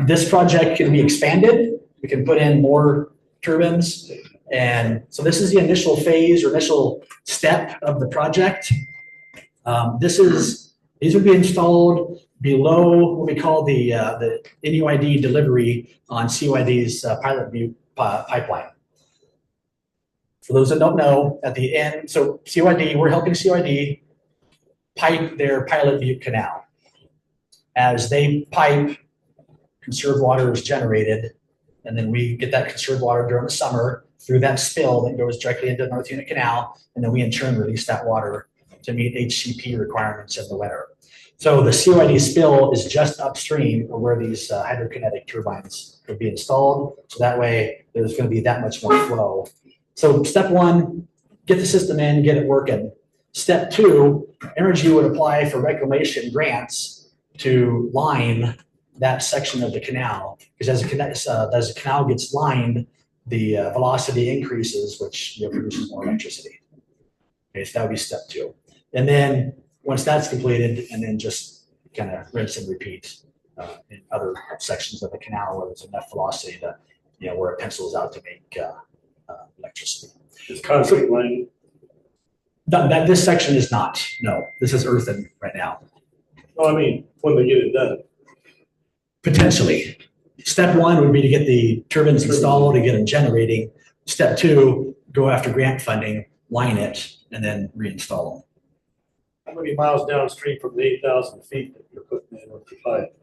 This project can be expanded. We can put in more turbines. And so this is the initial phase or initial step of the project. These would be installed below what we call the NUID delivery on COID's Pilot Butte pipeline. For those that don't know, at the end, so COID, we're helping COID pipe their Pilot Butte canal. As they pipe, conserved water is generated, and then we get that conserved water during the summer through that spill that goes directly into the North Unit Canal, and then we in turn release that water to meet HCP requirements in the winter. So the COID spill is just upstream of where these hydrokinetic turbines would be installed. So that way there's going to be that much more flow. So step one, get the system in, get it working. Step two, Emergy would apply for reclamation grants to line that section of the canal, because as the canal gets lined, the velocity increases, which produces more electricity. Okay, so that would be step two. And then once that's completed, and then just kind of rinse and repeat in other sections of the canal where there's enough velocity to, where it pencils out to make electricity. It's concrete line. This section is not. No, this is earthen right now. No, I mean, when they get it done. Potentially. Step one would be to get the turbines installed and get them generating. Step two, go after grant funding line it, and then reinstall them. How many miles downstream from the 8,000 feet that you're putting in with the pipe?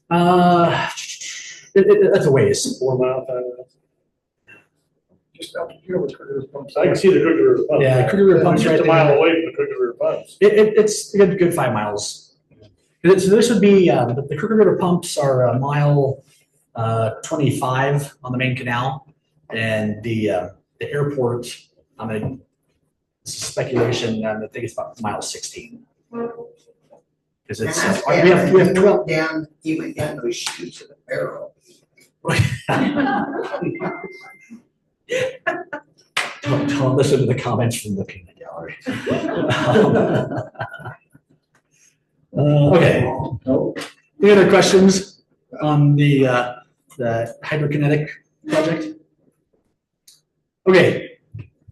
That's a ways. 4 miles, 5 miles? Just up here with Critters pumps. I can see the Crooked River pumps. Yeah, Crooked River pumps Just right a mile there. away from the Crooked River pumps. It's a good 5 miles. So this would be, the Crooked River pumps are a mile 25 on the main canal, and the airport, I mean, speculation, I think it's about mile 16. Because And it's, that's we have you 12. went down, you went down those chutes of the barrel. Don't listen to the comments from the peanut gallery. Okay. Any other questions on the hydrokinetic project? Okay,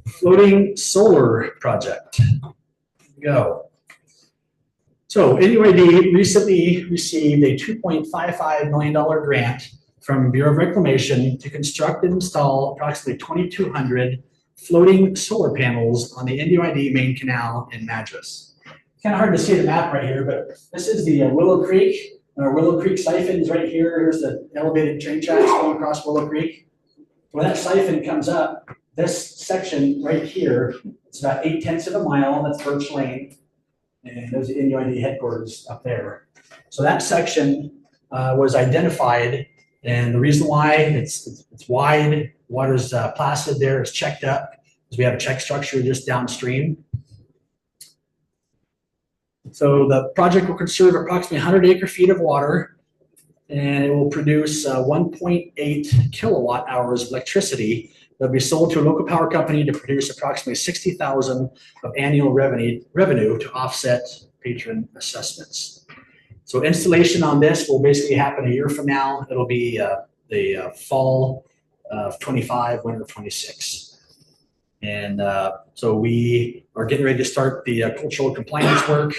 floating solar project. Go. So NUID recently received a $2.55 million grant from Bureau of Reclamation to construct and install approximately 2,200 floating solar panels on the NUID main canal in Madras. It's kind of hard to see the map right here, but this is the Willow Creek. Our Willow Creek siphon is right here. Here's the elevated train tracks going across Willow Creek. When that siphon comes up, this section right here, it's about 8/10 of a mile. That's Birch Lane. And there's the NUID headquarters up there. So that section was identified, and the reason why it's wide, water's placid there, it's checked up, because we have a check structure just downstream. So the project will conserve approximately 100 acre-feet of water, and it will produce 1.8 kilowatt hours of electricity that will be sold to a local power company to produce approximately $60,000 of annual revenue to offset patron assessments. So installation on this will basically happen a year from now. It'll be the fall of 25, winter of 26. And so we are getting ready to start the cultural compliance work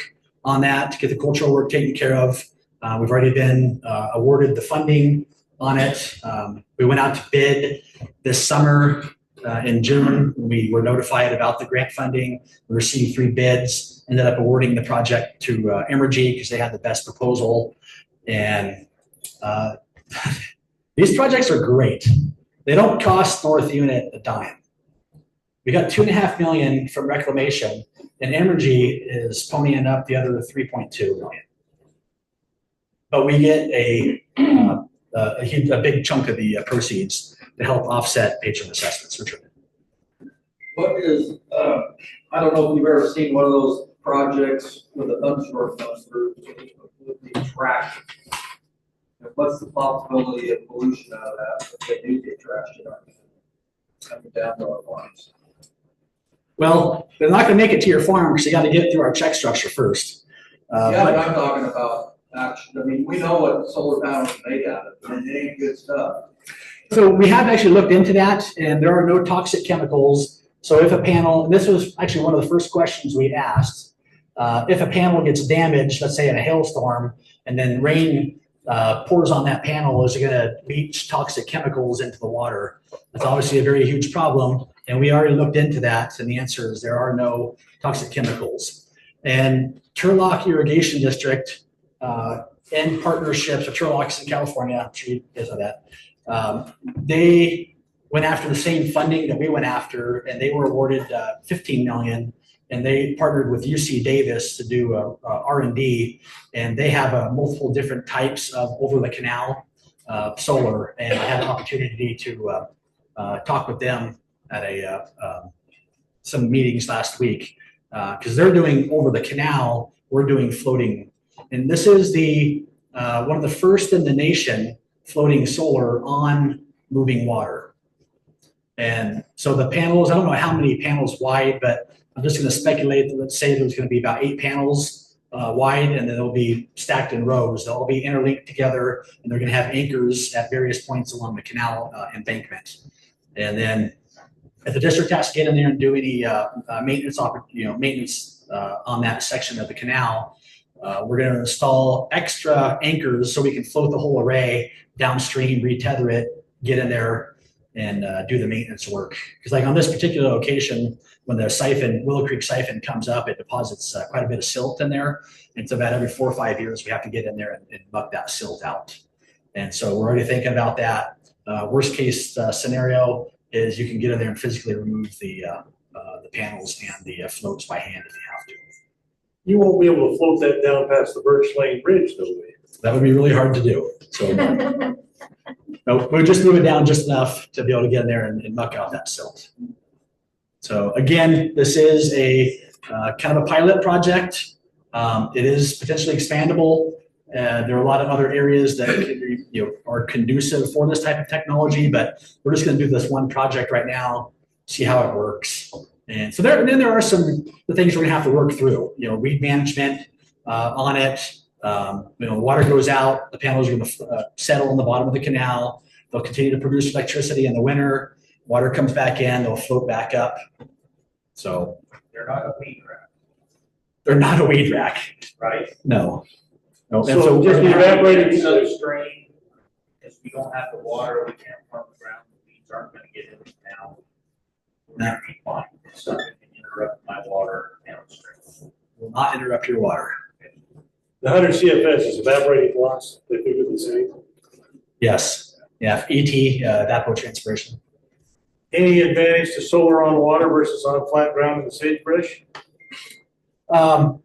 on that to get the cultural work taken care of. We've already been awarded the funding on it. We went out to bid this summer in June. We were notified about the grant funding. We received 3 bids, ended up awarding the project to Emergy because they had the best proposal. And these projects are great. They don't cost North Unit a dime. We got $2.5 million from Reclamation, and Emergy is ponying up the other $3.2 million. But we get a big chunk of the proceeds to help offset patron assessments. What is, I don't know if you've ever seen one of those projects with a thunderstorm comes through, with the trash. What's the possibility of pollution out of that if they do get trashed coming down to our farms? Well, they're not going to make it to your farm because you got to get it through our check structure first. Yeah, but I'm talking about action. I mean, we know what solar panels are made out of, and it ain't good stuff. So we have actually looked into that, and there are no toxic chemicals. So if a panel, and this was actually one of the first questions we asked, if a panel gets damaged, let's say in a hailstorm, and then rain pours on that panel, is it going to leach toxic chemicals into the water? That's obviously a very huge problem, and we already looked into that, and the answer is there are no toxic chemicals. And Turlock Irrigation District, in partnerships with Turlock's in California, I'm sure you guys know that, they went after the same funding that we went after, and they were awarded $15 million, and they partnered with UC Davis to do R&D, and they have multiple different types of over-the-canal solar, and I had an opportunity to talk with them at some meetings last week, because they're doing over-the-canal, we're doing floating, and this is the one of the first in the nation floating solar on moving water. And so the panels, I don't know how many panels wide, but I'm just going to speculate that let's say there's going to be about 8 panels wide, and then they'll be stacked in rows. They'll all be interlinked together, and they're going to have anchors at various points along the canal embankment. And then if the district has to get in there and do any maintenance on that section of the canal, we're going to install extra anchors so we can float the whole array downstream, retether it, get in there, and do the maintenance work. Because like on this particular location, when the siphon, Willow Creek siphon comes up, it deposits quite a bit of silt in there. And so about every 4 or 5 years, we have to get in there and muck that silt out. And so we're already thinking about that. Worst case scenario is you can get in there and physically remove the panels and the floats by hand if you have to. You won't be able to float that down past the Birch Lane Bridge, though, will you? That would be really hard to do. So no, we'll just move it down just enough to be able to get in there and muck out that silt. So again, this is a kind of a pilot project. It is potentially expandable. There are a lot of other areas that are conducive for this type of technology, but we're just going to do this one project right now, see how it works. And so then there are the things we're going to have to work through. Weed management on it. The water goes out, the panels are going to settle in the bottom of the canal. They'll continue to produce electricity in the winter. Water comes back in, they'll float back up. So They're not a weed rack, they're not a weed rack. right? No. No. So just evaporating. Substrain, if we don't have the water, we can't farm the ground, the weeds aren't gonna get in the canal. We're gonna be fine. It's not gonna interrupt my water downstream. Will not interrupt your water. The 100 CFS is evaporating loss. They figure the same. Yes. Yeah. ET, evapotranspiration. Any advantage to solar on water versus on flat ground in the sagebrush?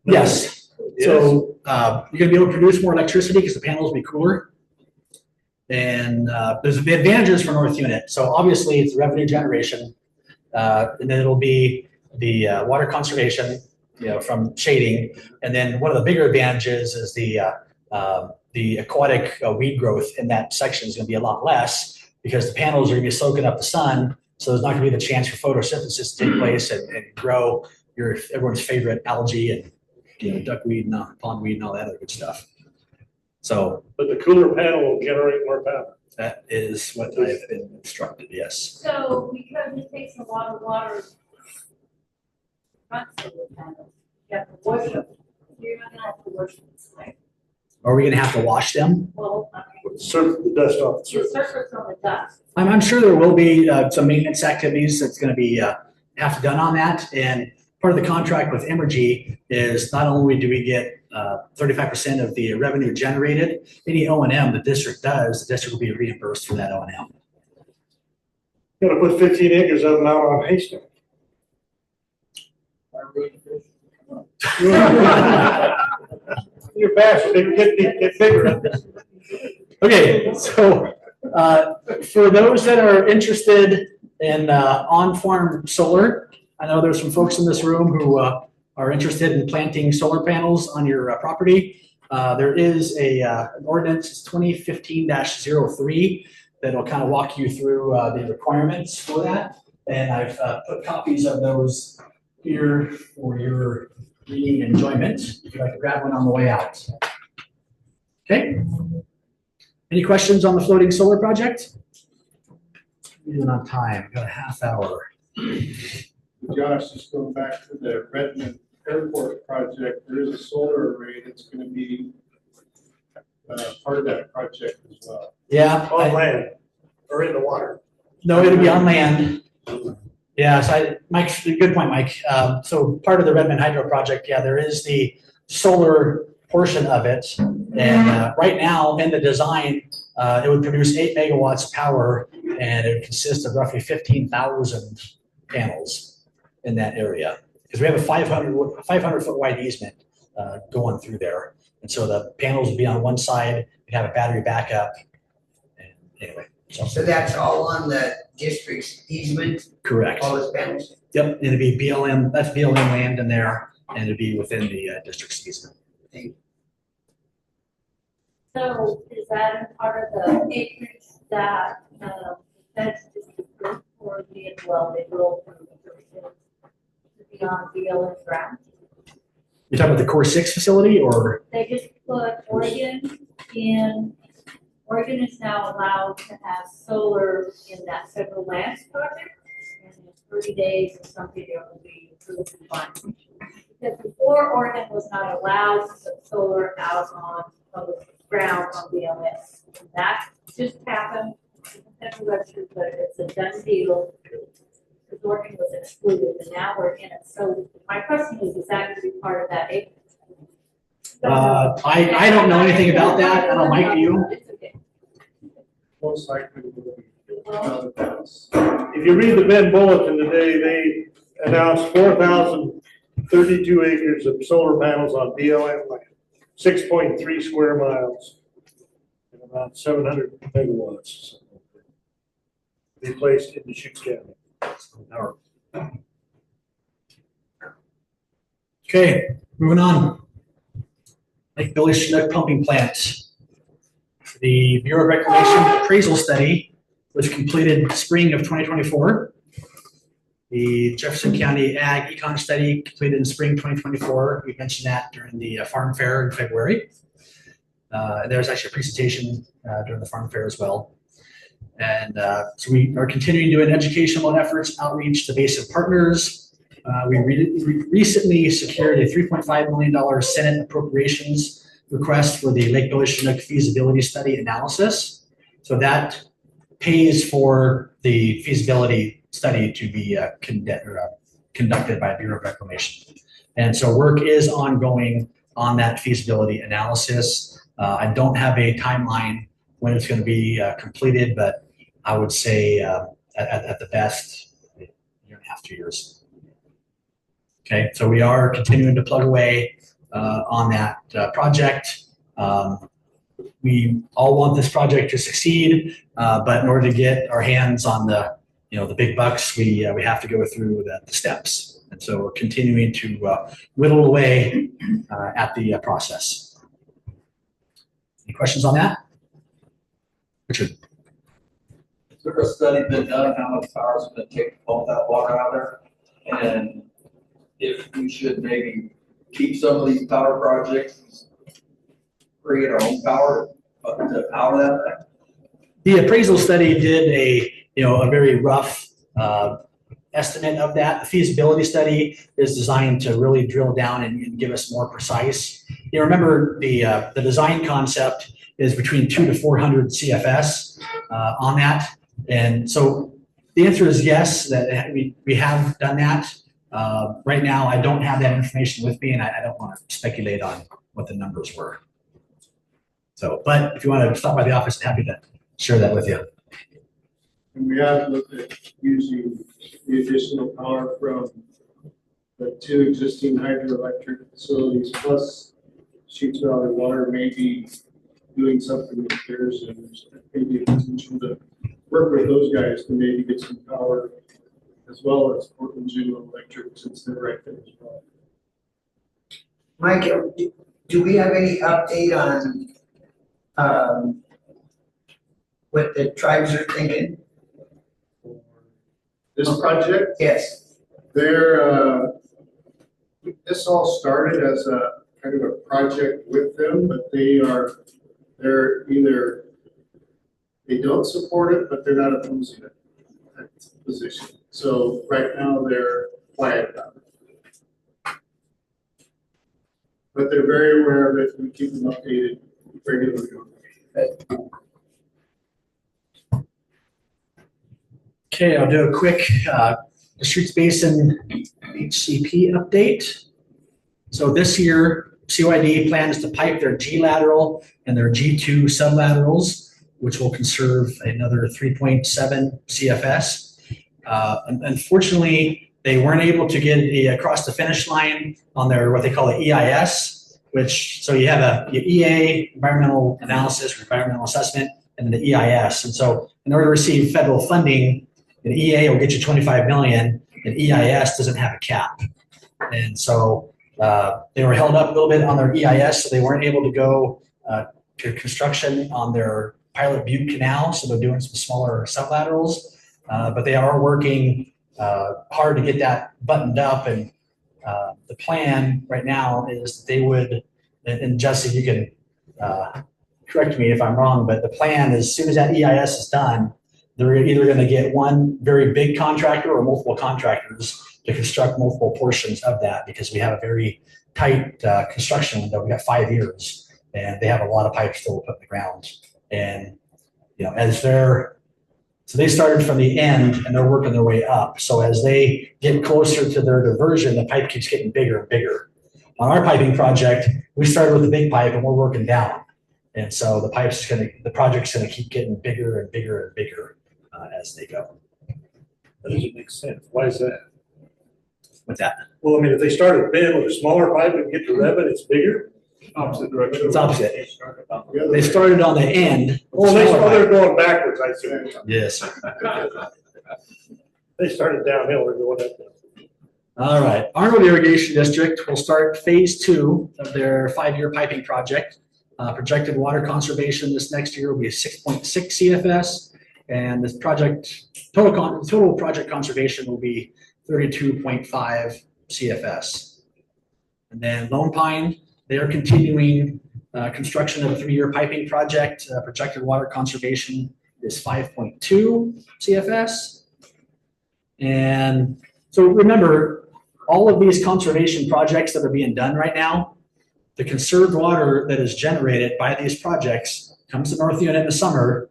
Yes. So you're going to be able to produce more electricity because the panels will be cooler. And there's advantages for North Unit. So obviously it's revenue generation. And then it'll be the water conservation, from shading. And then one of the bigger advantages is the aquatic weed growth in that section is going to be a lot less because the panels are going to be soaking up the sun. So there's not going to be the chance for photosynthesis to take place and grow everyone's favorite algae and duckweed and pondweed and all that other good stuff. So, but the cooler panel will generate more power. That is what I've been instructed. Yes. So because it takes a lot of water, front solar panels, you have to wash them. You're not gonna have to wash them tonight. Are we going to have to wash them? Well, Surf the dust off the the surface. surface on the dust. I'm sure there will be some maintenance activities that's going to be have to done on that. And part of the contract with Emergy is not only do we get 35% of the revenue generated, any O&M the district does, the district will be reimbursed for that O&M. Gotta put 15 acres of them out on Hastings. Your bass get bigger. Okay, so for those that are interested in on-farm solar, I know there's some folks in this room who are interested in planting solar panels on your property. There is an ordinance, it's 2015-03, that'll kind of walk you through the requirements for that. And I've put copies of those here for your reading enjoyment, if you'd like to grab one on the way out. Okay. Any questions on the floating solar project? Even on time, got a half hour. Josh, just going back to the Redmond Airport project, there is a solar array that's going to be part of that project as well. Yeah. On land or in the water. No, it'll be on land. Yeah, so Mike's good point, Mike. So part of the Redmond Hydro project, yeah, there is the solar portion of it. And right now in the design, it would produce 8 megawatts of power and it would consist of roughly 15,000 panels in that area. Because we have a 500 foot wide easement going through there. And so the panels would be on one side, we'd have a battery backup. And anyway. So that's all on the district's easement? Correct. All those panels? Yep, it'd be BLM, that's BLM land in there, and it'd be within the district's easement. So is that part of the acreage that that's just for the well, they will be on BLM ground? You're talking about the Core 6 facility, or? They just put Oregon in. Oregon is now allowed to have solar in that federal lands project, and in 30 days or something, it will be approved and fine. Because before, Oregon was not allowed to put solar out on public ground on BLS. And that just happened. federal register, but it's a done deal. Because Oregon was excluded, and now we're in it. So my question is that going to be part of that acre? I don't know anything about that. I don't know, Mike, do you? It's okay. Most likely will be. If you read the Bend Bulletin today, they announced 4,032 acres of solar panels on BLM land, 6.3 square miles, and about 700 megawatts. They placed in Deschutes County. Okay, moving on. Lake Billy Chinook pumping plant. The Bureau of Reclamation appraisal study was completed spring of 2024. The Jefferson County Ag Econ study completed in spring 2024. We mentioned that during the farm fair in February. There's actually a presentation during the farm fair as well. And so we are continuing doing educational efforts, outreach to basic partners. We recently secured a $3.5 million Senate appropriations request for the Lake Billy Chinook feasibility study analysis. So that pays for the feasibility study to be conducted by Bureau of Reclamation. And so work is ongoing on that feasibility analysis. I don't have a timeline when it's going to be completed, but I would say at the best, a year and a half, 2 years. Okay, so we are continuing to plug away on that project. We all want this project to succeed, but in order to get our hands on the big bucks, we have to go through the steps. And so we're continuing to whittle away at the process. Any questions on that? Richard? Has there a study been done how much power it's going to take to pump that water out there? And if we should maybe keep some of these power projects, create our own power to power that thing? The appraisal study did a very rough estimate of that. The feasibility study is designed to really drill down and give us more precise. Remember the design concept is between 200 to 400 CFS on that. And so the answer is yes, that we have done that. Right now, I don't have that information with me, and I don't want to speculate on what the numbers were. So, but if you want to stop by the office, I'm happy to share that with you. And we have looked at using the additional power from the 2 existing hydroelectric facilities, plus Deschutes Valley Water may be doing something with theirs, and there's maybe a potential to work with those guys to maybe get some power, as well as Portland General Electric, since they're right there as well. Mike, do we have any update on what the tribes are thinking? This project, Yes. this all started as a kind of a project with them, but they're either, they don't support it, but they're not opposing it, that position. So right now they're quiet about it. But they're very aware of it, we keep them updated regularly. Okay, I'll do a quick Deschutes Basin HCP update. So this year, CYD plans to pipe their G lateral and their G2 sublaterals, which will conserve another 3.7 CFS. Unfortunately, they weren't able to get across the finish line on their what they call an EIS, so you have your EA, environmental analysis, or environmental assessment, and the EIS. And so in order to receive federal funding, an EA will get you 25 million, and EIS doesn't have a cap. And so they were held up a little bit on their EIS, so they weren't able to go to construction on their Pilot Butte Canal, so they're doing some smaller sublaterals, but they are working hard to get that buttoned up. And the plan right now is that they would, and Jesse, you can correct me if I'm wrong, but the plan is as soon as that EIS is done, they're either going to get one very big contractor or multiple contractors to construct multiple portions of that, because we have a very tight construction window. We got 5 years, and they have a lot of pipes still to put in the ground. And as they're So they started from the end and they're working their way up. So as they get closer to their diversion, the pipe keeps getting bigger and bigger. On our piping project, we started with the big pipe and we're working down. And so the project's gonna keep getting bigger and bigger and bigger as they go. That doesn't make sense. Why is that? With that, Well, I mean, if they started thin with a smaller pipe and get to Revit, it's bigger. Opposite direction. it's opposite. They started on the end. with Oh, the smaller they're pipe. going backwards, I see. Yes. They started downhill, they're going up. All right. Arnold Irrigation District will start phase 2 of their 5-year piping project. Projected water conservation this next year will be 6.6 CFS, and this project total project conservation will be 32.5 CFS. And then Lone Pine, they are continuing construction of a 3-year piping project. Projected water conservation is 5.2 CFS. And so remember, all of these conservation projects that are being done right now, the conserved water that is generated by these projects comes to North Unit in the summer,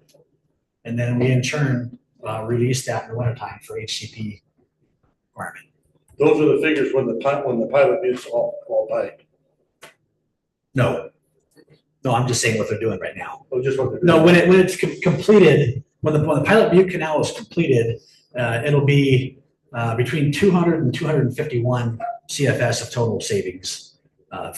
and then we in turn release that in the wintertime for HCP requirement. Those are the figures when the pilot is all pipe. No, I'm just saying what they're doing right now. Oh, just what they're No, doing. when it's completed, when the Pilot Butte Canal is completed, it'll be between 200 and 251 CFS of total savings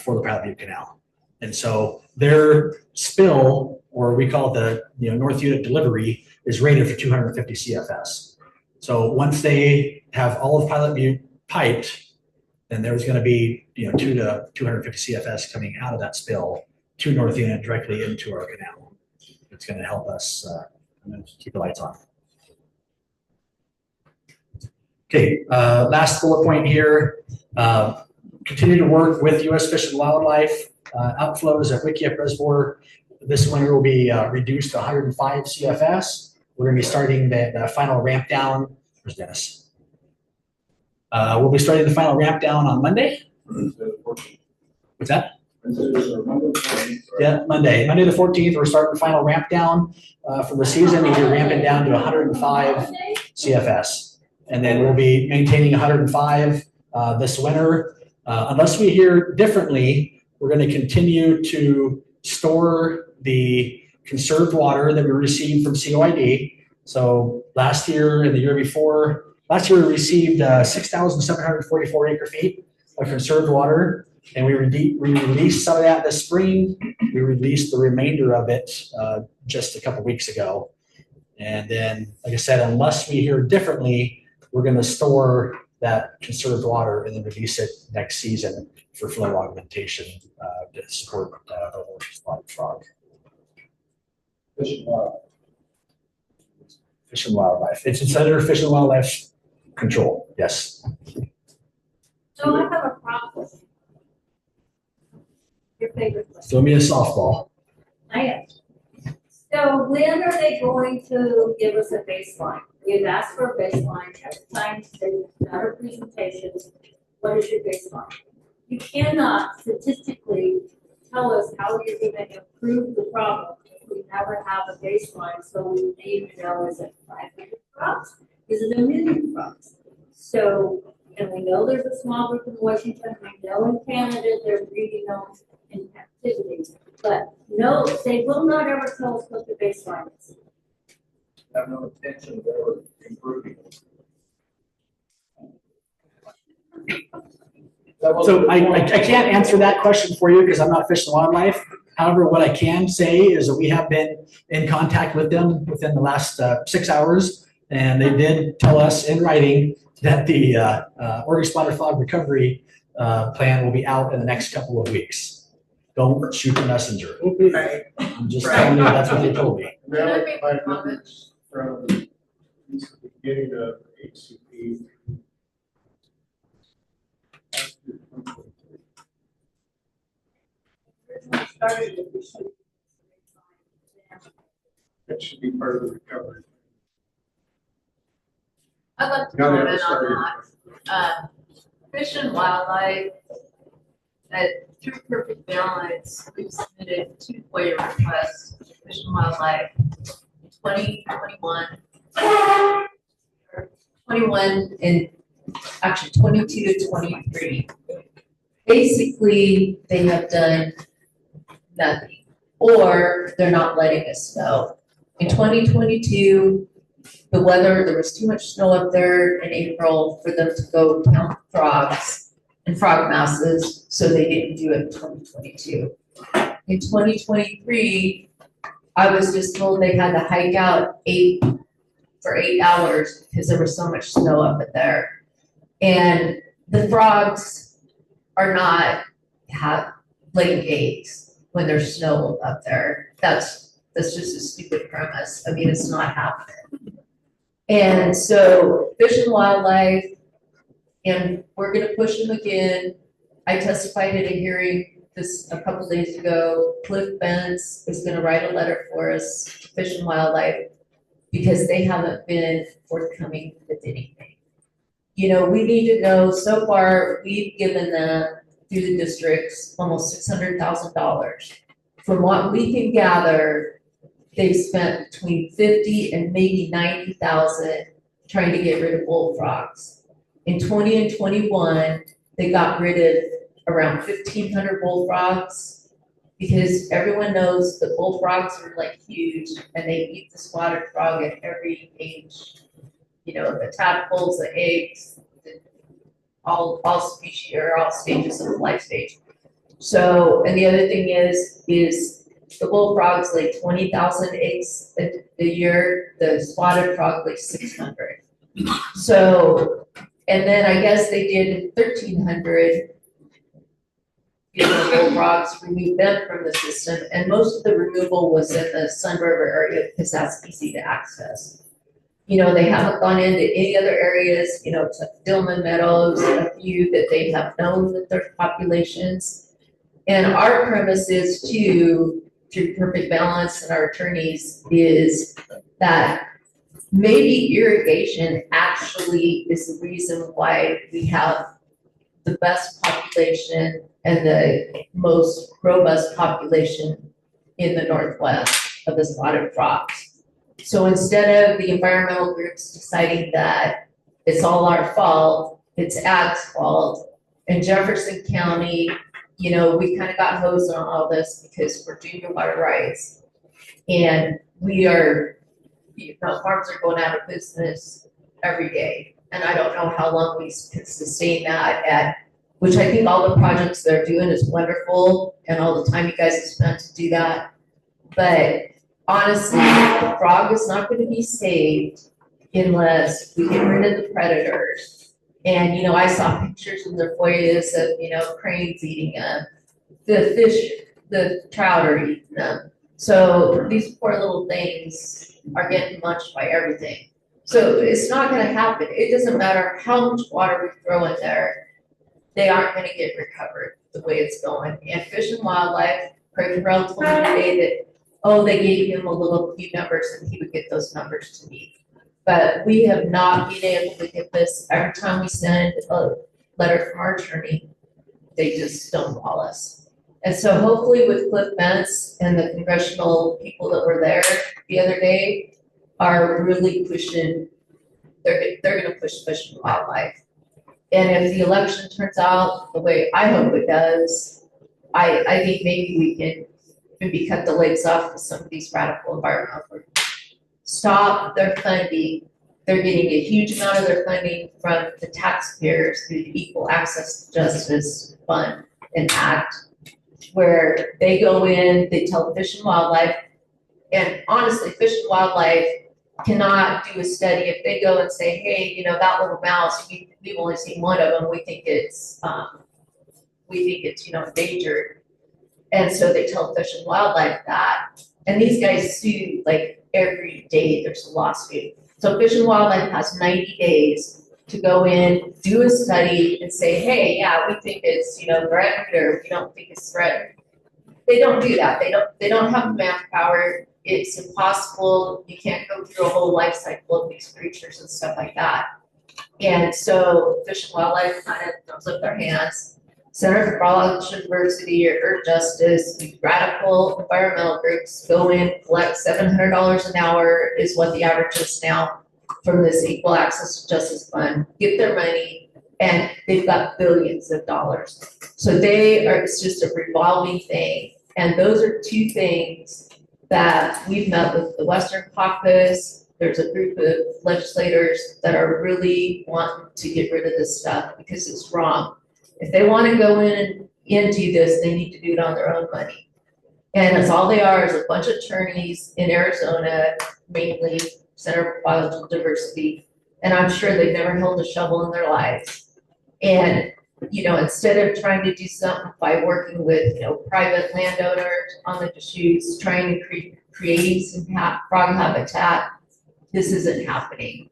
for the Pilot Butte Canal. And so their spill, or we call it the North Unit delivery, is rated for 250 CFS. So once they have all of Pilot Butte piped, then there's going to be 2 to 250 CFS coming out of that spill to North Unit directly into our canal. It's going to help us keep the lights on. Okay, last bullet point here. Continue to work with U.S. Fish and Wildlife. Outflows at Wikiup Reservoir this winter will be reduced to 105 CFS. We're going to be starting the final ramp down. Where's Dennis? We'll be starting the final ramp down on Monday. What's that? Yeah, Monday the 14th. We're starting the final ramp down for the season. We'll be ramping down to 105 CFS. And then we'll be maintaining 105 this winter. Unless we hear differently, we're going to continue to store the conserved water that we received from COID. So last year and the year before, last year we received 6,744 acre feet of conserved water, and we released some of that this spring. We released the remainder of it just a couple weeks ago. And then, like I said, unless we hear differently, we're going to store that conserved water and then release it next season for flow augmentation to support spotted frog. Fish and wildlife. It's under Fish and Wildlife control. Yes. So I have a problem. Your favorite question. Throw me a softball. I am. So when are they going to give us a baseline? We've asked for a baseline every time they've done our presentations. What is your baseline? You cannot statistically tell us how you're going to improve the problem if we never have a baseline. So we need to know, is it 500 crops? Is it 1 million crops? So, and we know there's a small group in Washington. We know in Canada they're breeding them in captivity. But no, they will not ever tell us what the baseline is. Have no intention of ever improving. So I can't answer that question for you because I'm not Fish and Wildlife. However, what I can say is that we have been in contact with them within the last 6 hours, and they did tell us in writing that the Oregon spotted frog recovery plan will be out in the next couple of weeks. Don't shoot the messenger. I'm just telling you that's what they told me. My comments from the beginning of HCP. That should be part of the recovery. I'd like to Now they have comment started. on that. Fish and Wildlife, through Perfect Balance, we've submitted 2 FOIA requests to Fish and Wildlife, 2021 21 and actually 22 to 23. Basically, they have done nothing, or they're not letting us know. In 2022, the weather, there was too much snow up there in April for them to go count frogs and frog masses, so they didn't do it in 2022. In 2023, I was just told they had to hike out for 8 hours because there was so much snow up there. And the frogs are not laying eggs when there's snow up there. That's just a stupid premise. I mean, it's not happening. And so Fish and Wildlife, and we're gonna push them again. I testified at a hearing this a couple days ago. Cliff Benz is gonna write a letter for us to Fish and Wildlife because they haven't been forthcoming with anything. You know, we need to know, so far, we've given them, through the districts, almost $600,000. From what we can gather, they've spent between 50 and maybe 90,000 trying to get rid of bullfrogs. In 20 and 21, they got rid of around 1,500 bullfrogs because everyone knows the bullfrogs are like huge and they eat the spotted frog at every age. You know, the tadpoles, the eggs, all species or all stages of the life stage. So, and the other thing is the bullfrogs lay 20,000 eggs a year, the spotted frog lays 600. So, and then I guess they did 1,300 bullfrogs, remove them from the system, and most of the removal was in the Sun River area because that's easy to access. You know, they haven't gone into any other areas, you know, to Dillman Meadows, a few that they have known that there's populations. And our premise is too, through Perfect Balance and our attorneys, is that maybe irrigation actually is the reason why we have the best population and the most robust population in the Northwest of the spotted frogs. So instead of the environmental groups deciding that it's all our fault, it's ag's fault, in Jefferson County, you know, we kind of got hosed on all this because we're junior water rights. And we are, you know, farms are going out of business every day. And I don't know how long we can sustain that which I think all the projects they're doing is wonderful and all the time you guys have spent to do that. But honestly, the frog is not going to be saved unless we get rid of the predators. And, you know, I saw pictures in their foyers of, you know, cranes eating them, the fish, the trout are eating them. So these poor little things are getting munched by everything. So it's not going to happen. It doesn't matter how much water we throw in there, they aren't going to get recovered the way it's going. And Fish and Wildlife, Craig Farrell told me today that, oh, they gave him a little few numbers and he would get those numbers to me. But we have not been able to get this. Every time we send a letter from our attorney, they just stonewall us. And so hopefully with Cliff Benz and the congressional people that were there the other day are really pushing, they're gonna push Fish and Wildlife. And if the election turns out the way I hope it does, I think maybe we can maybe cut the legs off to some of these radical environmental groups. Stop their funding. They're getting a huge amount of their funding from the taxpayers through the Equal Access to Justice Fund and Act, where they go in, they tell Fish and Wildlife, and honestly, Fish and Wildlife cannot do a study if they go and say, hey, you know, that little mouse, we've only seen one of them, we think it's you know, endangered. And so they tell Fish and Wildlife that, and these guys sue like every day there's a lawsuit. So Fish and Wildlife has 90 days to go in, do a study and say, hey, yeah, we think it's, you know, threatened or we don't think it's threatened. They don't do that. They don't have the manpower. It's impossible. You can't go through a whole life cycle of these creatures and stuff like that. And so Fish and Wildlife kind of throws up their hands. Center for Biodiversity or Earth Justice, these radical environmental groups go in, collect $700 an hour is what the average is now. from this Equal Access to Justice Fund, get their money, and they've got billions of dollars. So it's just a revolving thing. And those are two things that we've met with the Western Caucus. There's a group of legislators that are really wanting to get rid of this stuff because it's wrong. If they want to go in and do this, they need to do it on their own money. And it's all they are is a bunch of attorneys in Arizona, mainly Center for Biological Diversity. And I'm sure they've never held a shovel in their lives. And, instead of trying to do something by working with, private landowners on the Deschutes, trying to create some frog habitat, this isn't happening.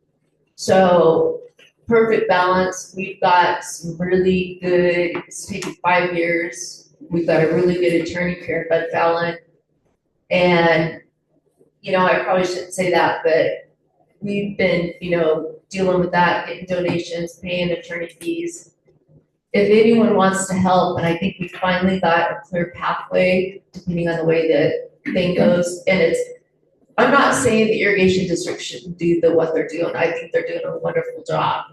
So perfect balance. We've got some really good, it's taken 5 years. We've got a really good attorney, Karen Bud Fallon. And, I probably shouldn't say that, but we've been, dealing with that, getting donations, paying attorney fees. If anyone wants to help, and I think we finally got a clear pathway, depending on the way the thing goes, and I'm not saying the irrigation district shouldn't do what they're doing. I think they're doing a wonderful job.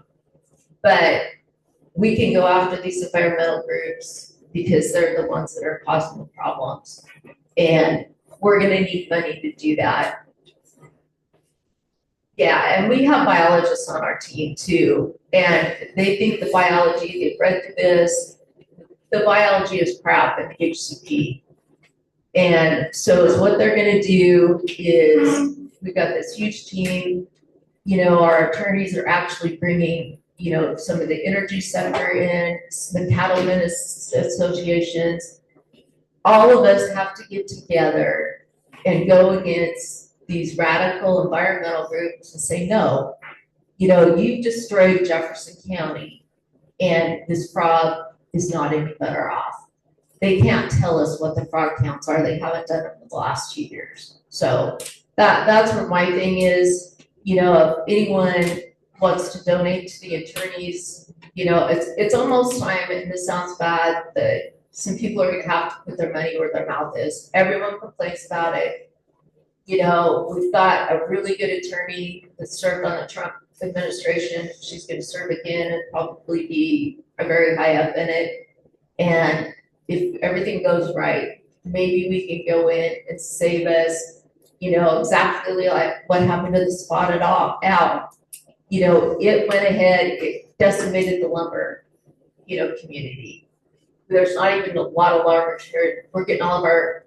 But we can go after these environmental groups because they're the ones that are causing the problems. And we're gonna need money to do that. Yeah, and we have biologists on our team too, and they think the biology, they've read through this, the biology is crap in the HCP. And so what they're gonna do is, we've got this huge team, our attorneys are actually bringing, some of the energy sector in, the cattlemen's associations. All of us have to get together and go against these radical environmental groups and say, no, you've destroyed Jefferson County and this frog is not any better off. They can't tell us what the frog counts are. They haven't done it for the last 2 years. So that's what my thing is. If anyone wants to donate to the attorneys, it's almost time, and this sounds bad, that some people are gonna have to put their money where their mouth is. Everyone complains about it. We've got a really good attorney that served on the Trump administration. She's gonna serve again and probably be very high up in it. And if everything goes right, maybe we can go in and save us, exactly like what happened to the spotted owl. It went ahead, it decimated the lumber, community. There's not even a lot of lumber here. We're getting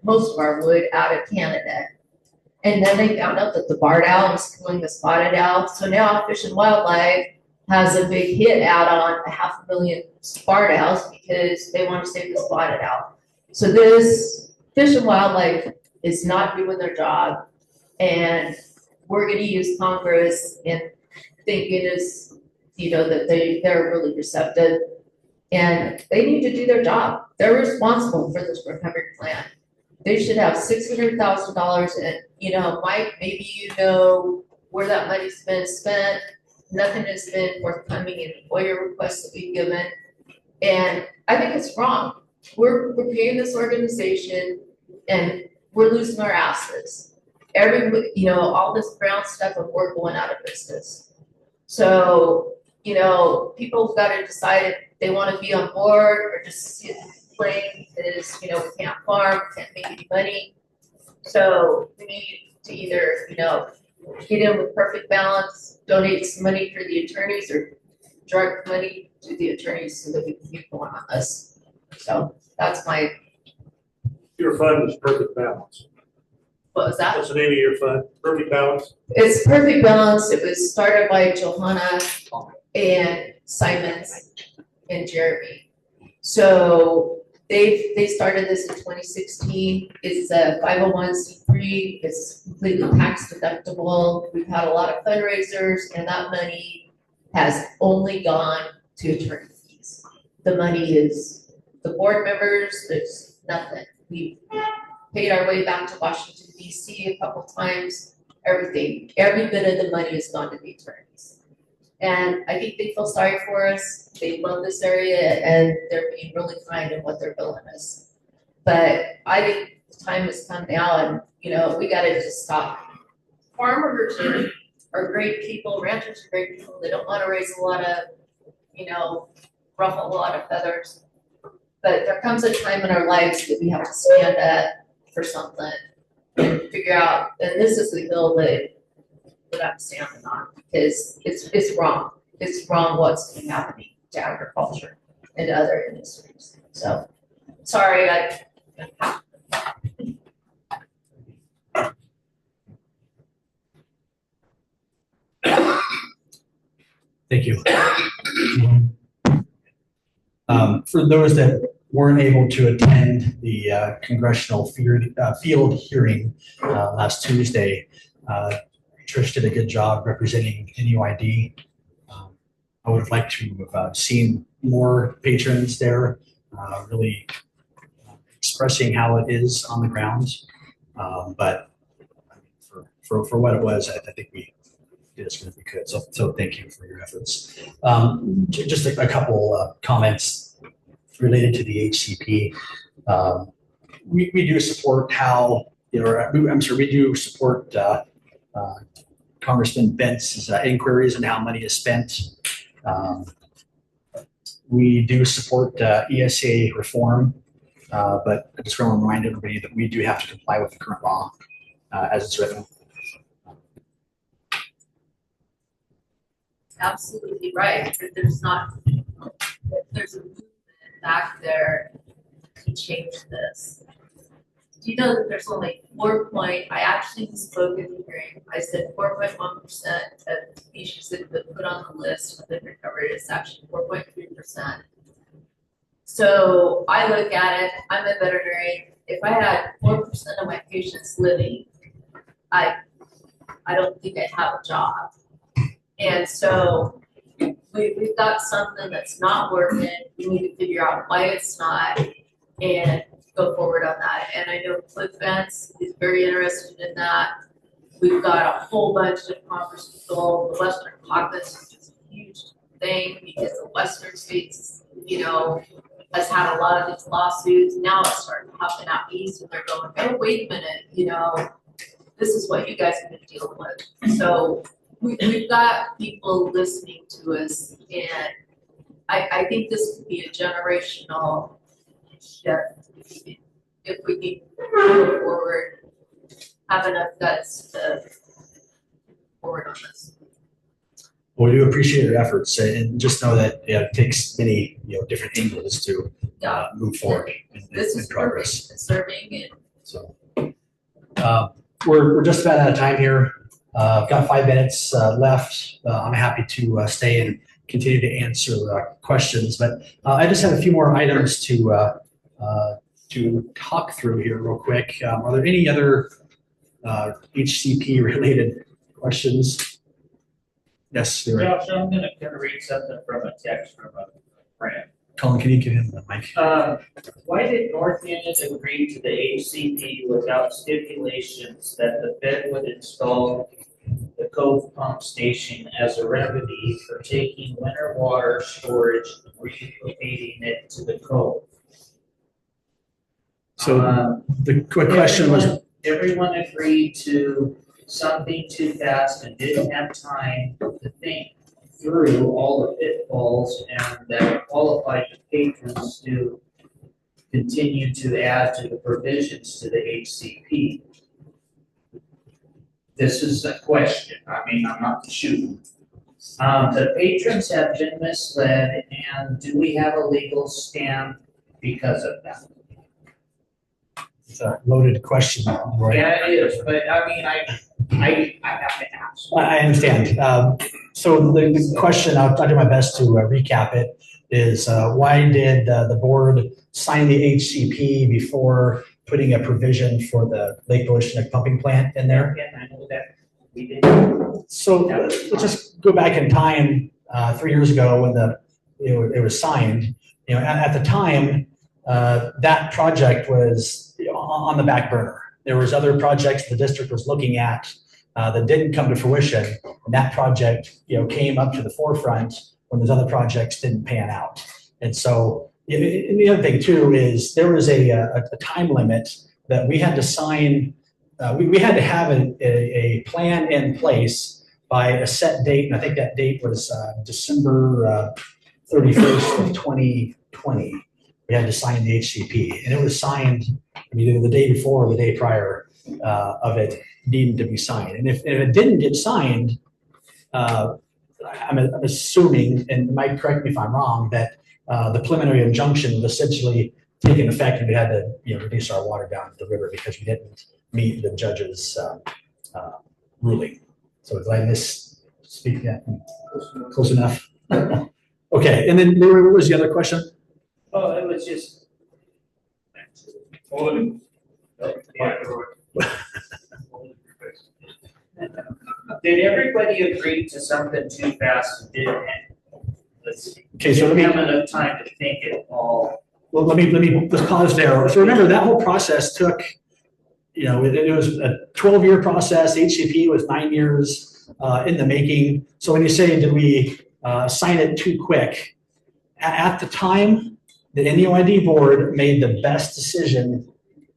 most of our wood out of Canada. And then they found out that the barred owl was killing the spotted owl. So now Fish and Wildlife has a big hit out on 500,000 barred owls because they want to save the spotted owl. So this Fish and Wildlife is not doing their job, and we're going to use Congress and thank goodness, that they're really receptive, and they need to do their job. They're responsible for this recovery plan. They should have $600,000, and Mike, maybe where that money's been spent. Nothing has been forthcoming in the FOIA requests that we've given, and I think it's wrong. We're paying this organization, and we're losing our asses. All this brown stuff, and we're going out of business. So people have got to decide if they want to be on board or just sit playing because we can't farm, can't make any money. So we need to either get in with perfect balance, donate some money for the attorneys, or direct money to the attorneys so that we can keep going on this. So that's my. Your fund is Perfect Balance. What was that? What's the name of your fund? Perfect Balance? It's Perfect Balance. It was started by Johanna and Simons and Jeremy. So they started this in 2016. It's a 501c3. It's completely tax deductible. We've had a lot of fundraisers, and that money has only gone to attorney fees. The money is the board members. There's nothing. We've paid our way back to Washington, D.C. a couple times. Every bit of the money has gone to the attorneys. And I think they feel sorry for us. They love this area, and they're being really kind in what they're billing us. But I think the time has come now, and we got to just stop. Farmers are great people, ranchers are great people, they don't wanna raise a lot of, ruffle a lot of feathers. But there comes a time in our lives that we have to stand up for something and figure out, and this is the hill that I'm standing on, because it's wrong. It's wrong what's been happening to agriculture and other industries. So, sorry, Thank you. For those that weren't able to attend the congressional field hearing last Tuesday, Trish did a good job representing NUID. I would have liked to have seen more patrons there, really expressing how it is on the ground. But for what it was, I think we did as good as we could. So thank you for your efforts. Just a couple comments related to the HCP. We do support how, we do support Congressman Bentz's inquiries and how money is spent. We do support ESA reform, but I just want to remind everybody that we do have to comply with the current law as it's written. absolutely right, but there's a movement back there to change this. Do you know that there's only I actually spoke in the hearing, I said 4.1% of species that have been put on the list have been recovered, it's actually 4.3%. So I look at it, I'm a veterinarian, if I had 4% of my patients living, I don't think I'd have a job. And so we've got something that's not working, we need to figure out why it's not and go forward on that. And I know Cliff Vance is very interested in that. We've got a whole bunch of Congress people, the Western Caucus is just a huge thing because the Western states, has had a lot of these lawsuits. Now it's starting popping out east and they're going, oh, wait a minute, this is what you guys are going to deal with. So we've got people listening to us, and I think this could be a generational shift if we can move forward, have enough guts to move forward on this. Well, we do appreciate your efforts, and just know that it takes many different angles to move forward in progress. Serving and so we're just about out of time here. I've got 5 minutes left. I'm happy to stay and continue to answer questions, but I just have a few more items to talk through here real quick. Are there any other HCP related questions? Yes, Josh, I'm gonna read something from a text from a friend. Colin, can you give him the mic? Why did North Union agree to the HCP without stipulations that the Fed would install the Cove pump station as a remedy for taking winter water storage and relocating it to the Cove? So the quick question was, everyone agreed to something too fast and didn't have time to think through all the pitfalls, and that qualified the patrons to continue to add to the provisions to the HCP. This is a question. I mean, I'm not shooting. The patrons have been misled, and do we have a legal stand because of that? it's a loaded question, Roy. Yeah, it is, but I mean, I have to ask. I understand. So the question, I'll do my best to recap it, is why did the board sign the HCP before putting a provision for the Lake Polishnik pumping plant in there? Yeah, I know that. We did. So let's just go back in time 3 years ago when it was signed. At the time, that project was on the back burner. There was other projects the district was looking at that didn't come to fruition, and that project came up to the forefront when those other projects didn't pan out. And so, and the other thing too is there was a time limit that we had to sign. We had to have a plan in place by a set date, and I think that date was December 31st of 2020. We had to sign the HCP, and it was signed either the day before or the day prior of it needing to be signed. And if it didn't get signed, I'm assuming, and Mike, correct me if I'm wrong, that the preliminary injunction was essentially taken effect, and we had to reduce our water down to the river because we didn't meet the judge's ruling. So did I misspeak that? Close enough? Okay, and then what was the other question? Oh, it was just. Did everybody agree to something too fast and didn't let's Okay, so let me have enough time to think it all. Well, let's pause there. So remember, that whole process took, it was a 12-year process. HCP was 9 years in the making. So when you say, did we sign it too quick? At the time, the NUID board made the best decision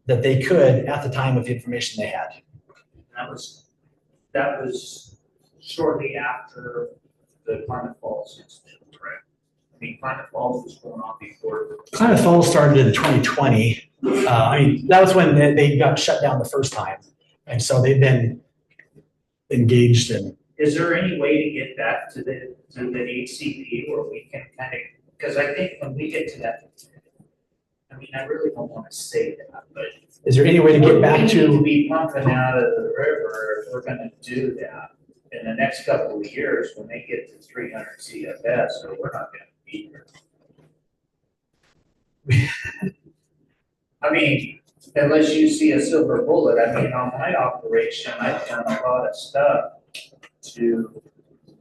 that they could at the time with the information they had. That was shortly after the Climate Falls incident, correct? I mean, Climate Falls was going on before. Climate Falls started in 2020. That was when they got shut down the first time. And so they've been engaged in. Is there any way to get back to the HCP where we can kind of, because I think when we get to that, I really don't want to say that, but. Is there any way to get back to? We need to be pumping out of the river if we're going to do that in the next couple of years when they get to 300 CFS, or we're not going to be here. Unless you see a silver bullet. On my operation, I've done a lot of stuff to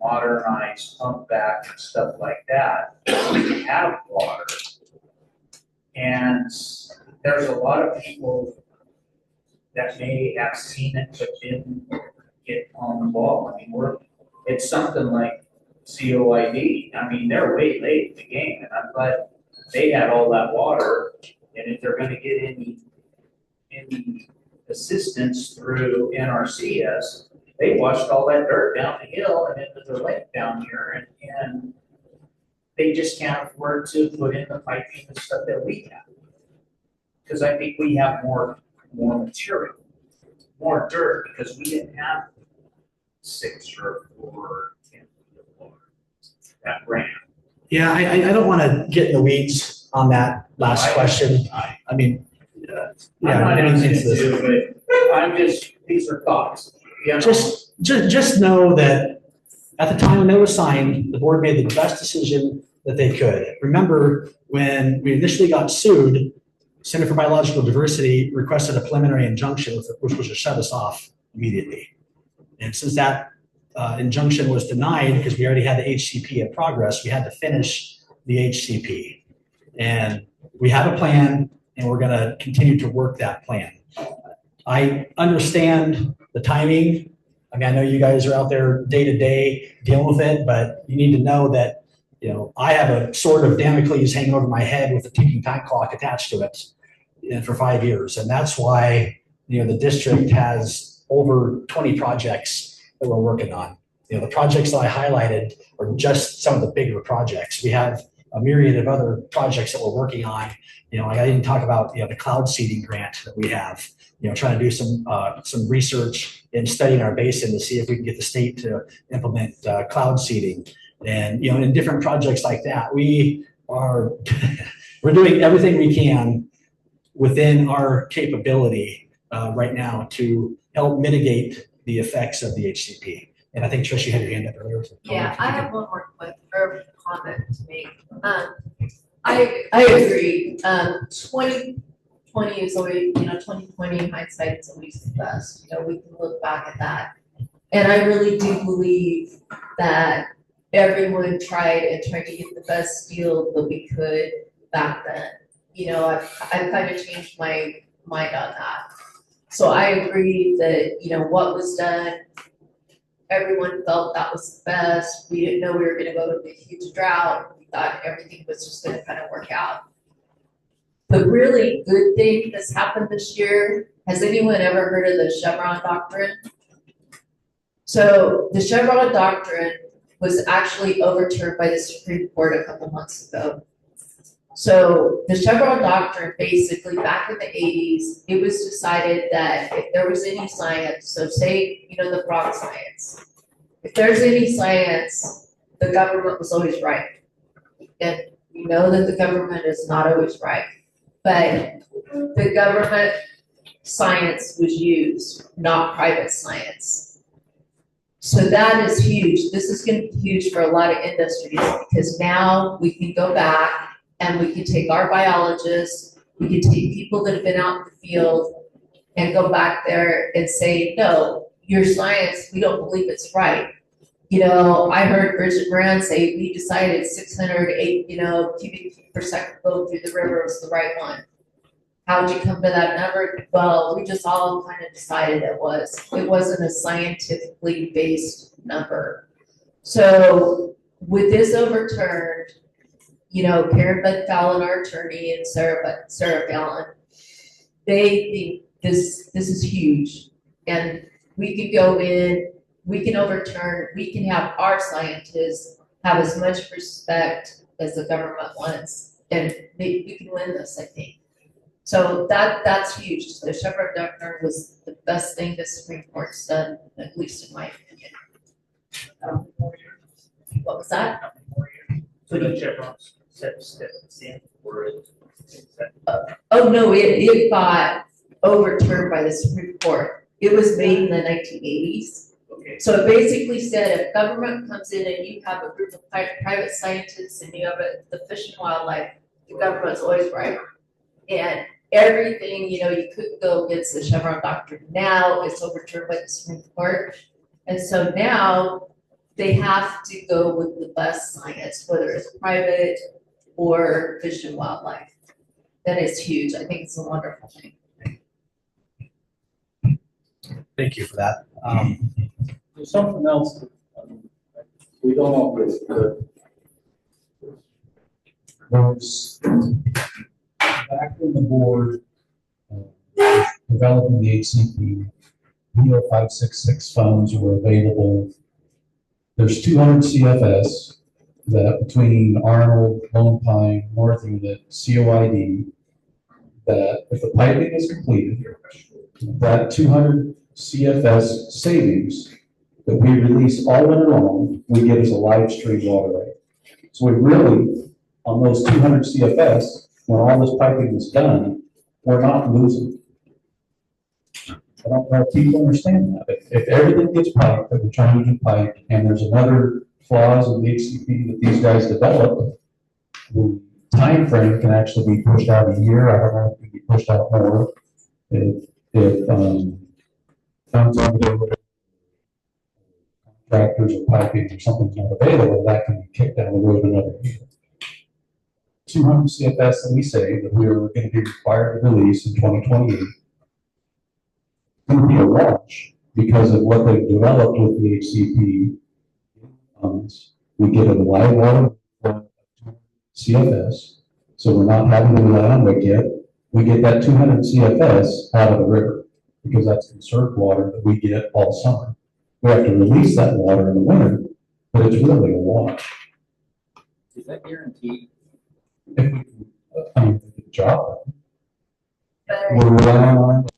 modernize pump back and stuff like that. We have water. And there's a lot of people that may have seen it but didn't get on the ball. It's something like COID. They're way late in the game, and I'm glad they had all that water. And if they're going to get any assistance through NRCS, they washed all that dirt down the hill and into the lake down here, and they just can't afford to put in the piping and stuff that we have. Because I think we have more material, more dirt, because we didn't have 6 or 4 that ran. Yeah, I don't want to get in the weeds on that last question. These are thoughts. Just know that at the time when it was signed, the board made the best decision that they could. Remember, when we initially got sued, Center for Biological Diversity requested a preliminary injunction, which was to shut us off immediately. And since that injunction was denied because we already had the HCP in progress, we had to finish the HCP. And we have a plan, and we're going to continue to work that plan. I understand the timing. I know you guys are out there day to day dealing with it, but you need to know that I have a sword of Damocles hanging over my head with a ticking time clock attached to it for 5 years. And that's why, the district has over 20 projects that we're working on. The projects that I highlighted are just some of the bigger projects. We have a myriad of other projects that we're working on. I didn't talk about, the cloud seeding grant that we have, trying to do some research and studying our basin to see if we can get the state to implement cloud seeding. And, in different projects like that, we're doing everything we can within our capability right now to help mitigate the effects of the HCP. And I think, Trish, you had your hand up earlier. Yeah, I have one more comment to make. I agree. 2020 is always, 2020 hindsight is always the best. We can look back at that. And I really do believe that everyone tried to get the best deal that we could back then. I've kind of changed my mind on that. So I agree that, what was done, everyone felt that was the best. We didn't know we were going to go to a huge drought. We thought everything was just going to kind of work out. The really good thing that's happened this year, has anyone ever heard of the Chevron doctrine? So the Chevron doctrine was actually overturned by the Supreme Court a couple months ago. So the Chevron doctrine, basically back in the 80s, it was decided that if there was any science, so say, you know, the frog science, if there's any science, the government was always right. And we know that the government is not always right, but the government science was used, not private science. So that is huge. This is going to be huge for a lot of industries because now we can go back and we can take our biologists, we can take people that have been out in the field and go back there and say, no, your science, we don't believe it's right. You know, I heard Bridget Moran say, we decided 608, cubic feet per second flow through the river was the right one. How'd you come to that number? Well, we just all kind of decided it was. It wasn't a scientifically based number. So with this overturned, you know, Karen Beth Fallon, our attorney, and Sarah Fallon, they think this is huge. And we can go in, we can overturn, we can have our scientists have as much respect as the government wants. And we can win this, I think. So that's huge. The Chevron doctrine was the best thing the Supreme Court's done, at least in my opinion. What was that? So the Chevron's set stand for it. Oh, no, it got overturned by the Supreme Court. It was made in the 1980s. Okay. So it basically said if government comes in and you have a group of private scientists and you have the Fish and Wildlife, the government's always right. And everything, you know, you couldn't go against the Chevron doctrine. Now it's overturned by the Supreme Court. And so now they have to go with the best science, whether it's private or Fish and Wildlife. That is huge. I think it's a wonderful thing. Thank you for that. There's something else that, we don't know with was back when the board developing the HCP, PO 566 funds were available. There's 200 CFS that between Arnold, Lone Pine, North Unit, COID, that if the piping is completed, that 200 CFS savings that we release all winter long, we get as a live stream water rate. So we really, on those 200 CFS, when all this piping is done, we're not losing. I don't know if people understand that. If everything gets piped, that we're trying to get piped, and there's another clause in the HCP that these guys developed, the time frame can actually be pushed out a year. I don't know if it can be pushed out more. If funds aren't available, contractors or piping or something's not available, that can be kicked down the road another year. 200 CFS that we say that we are going to be required to release in 2028 going to be a wash because of what they've developed with the HCP funds. We get a live water CFS, so we're not having to rely on WIC yet. We get that 200 CFS out of the river because that's conserved water that we get all summer. We have to release that water in the winter, but it's really a wash. is that guaranteed? If we can do the job, we're relying on it.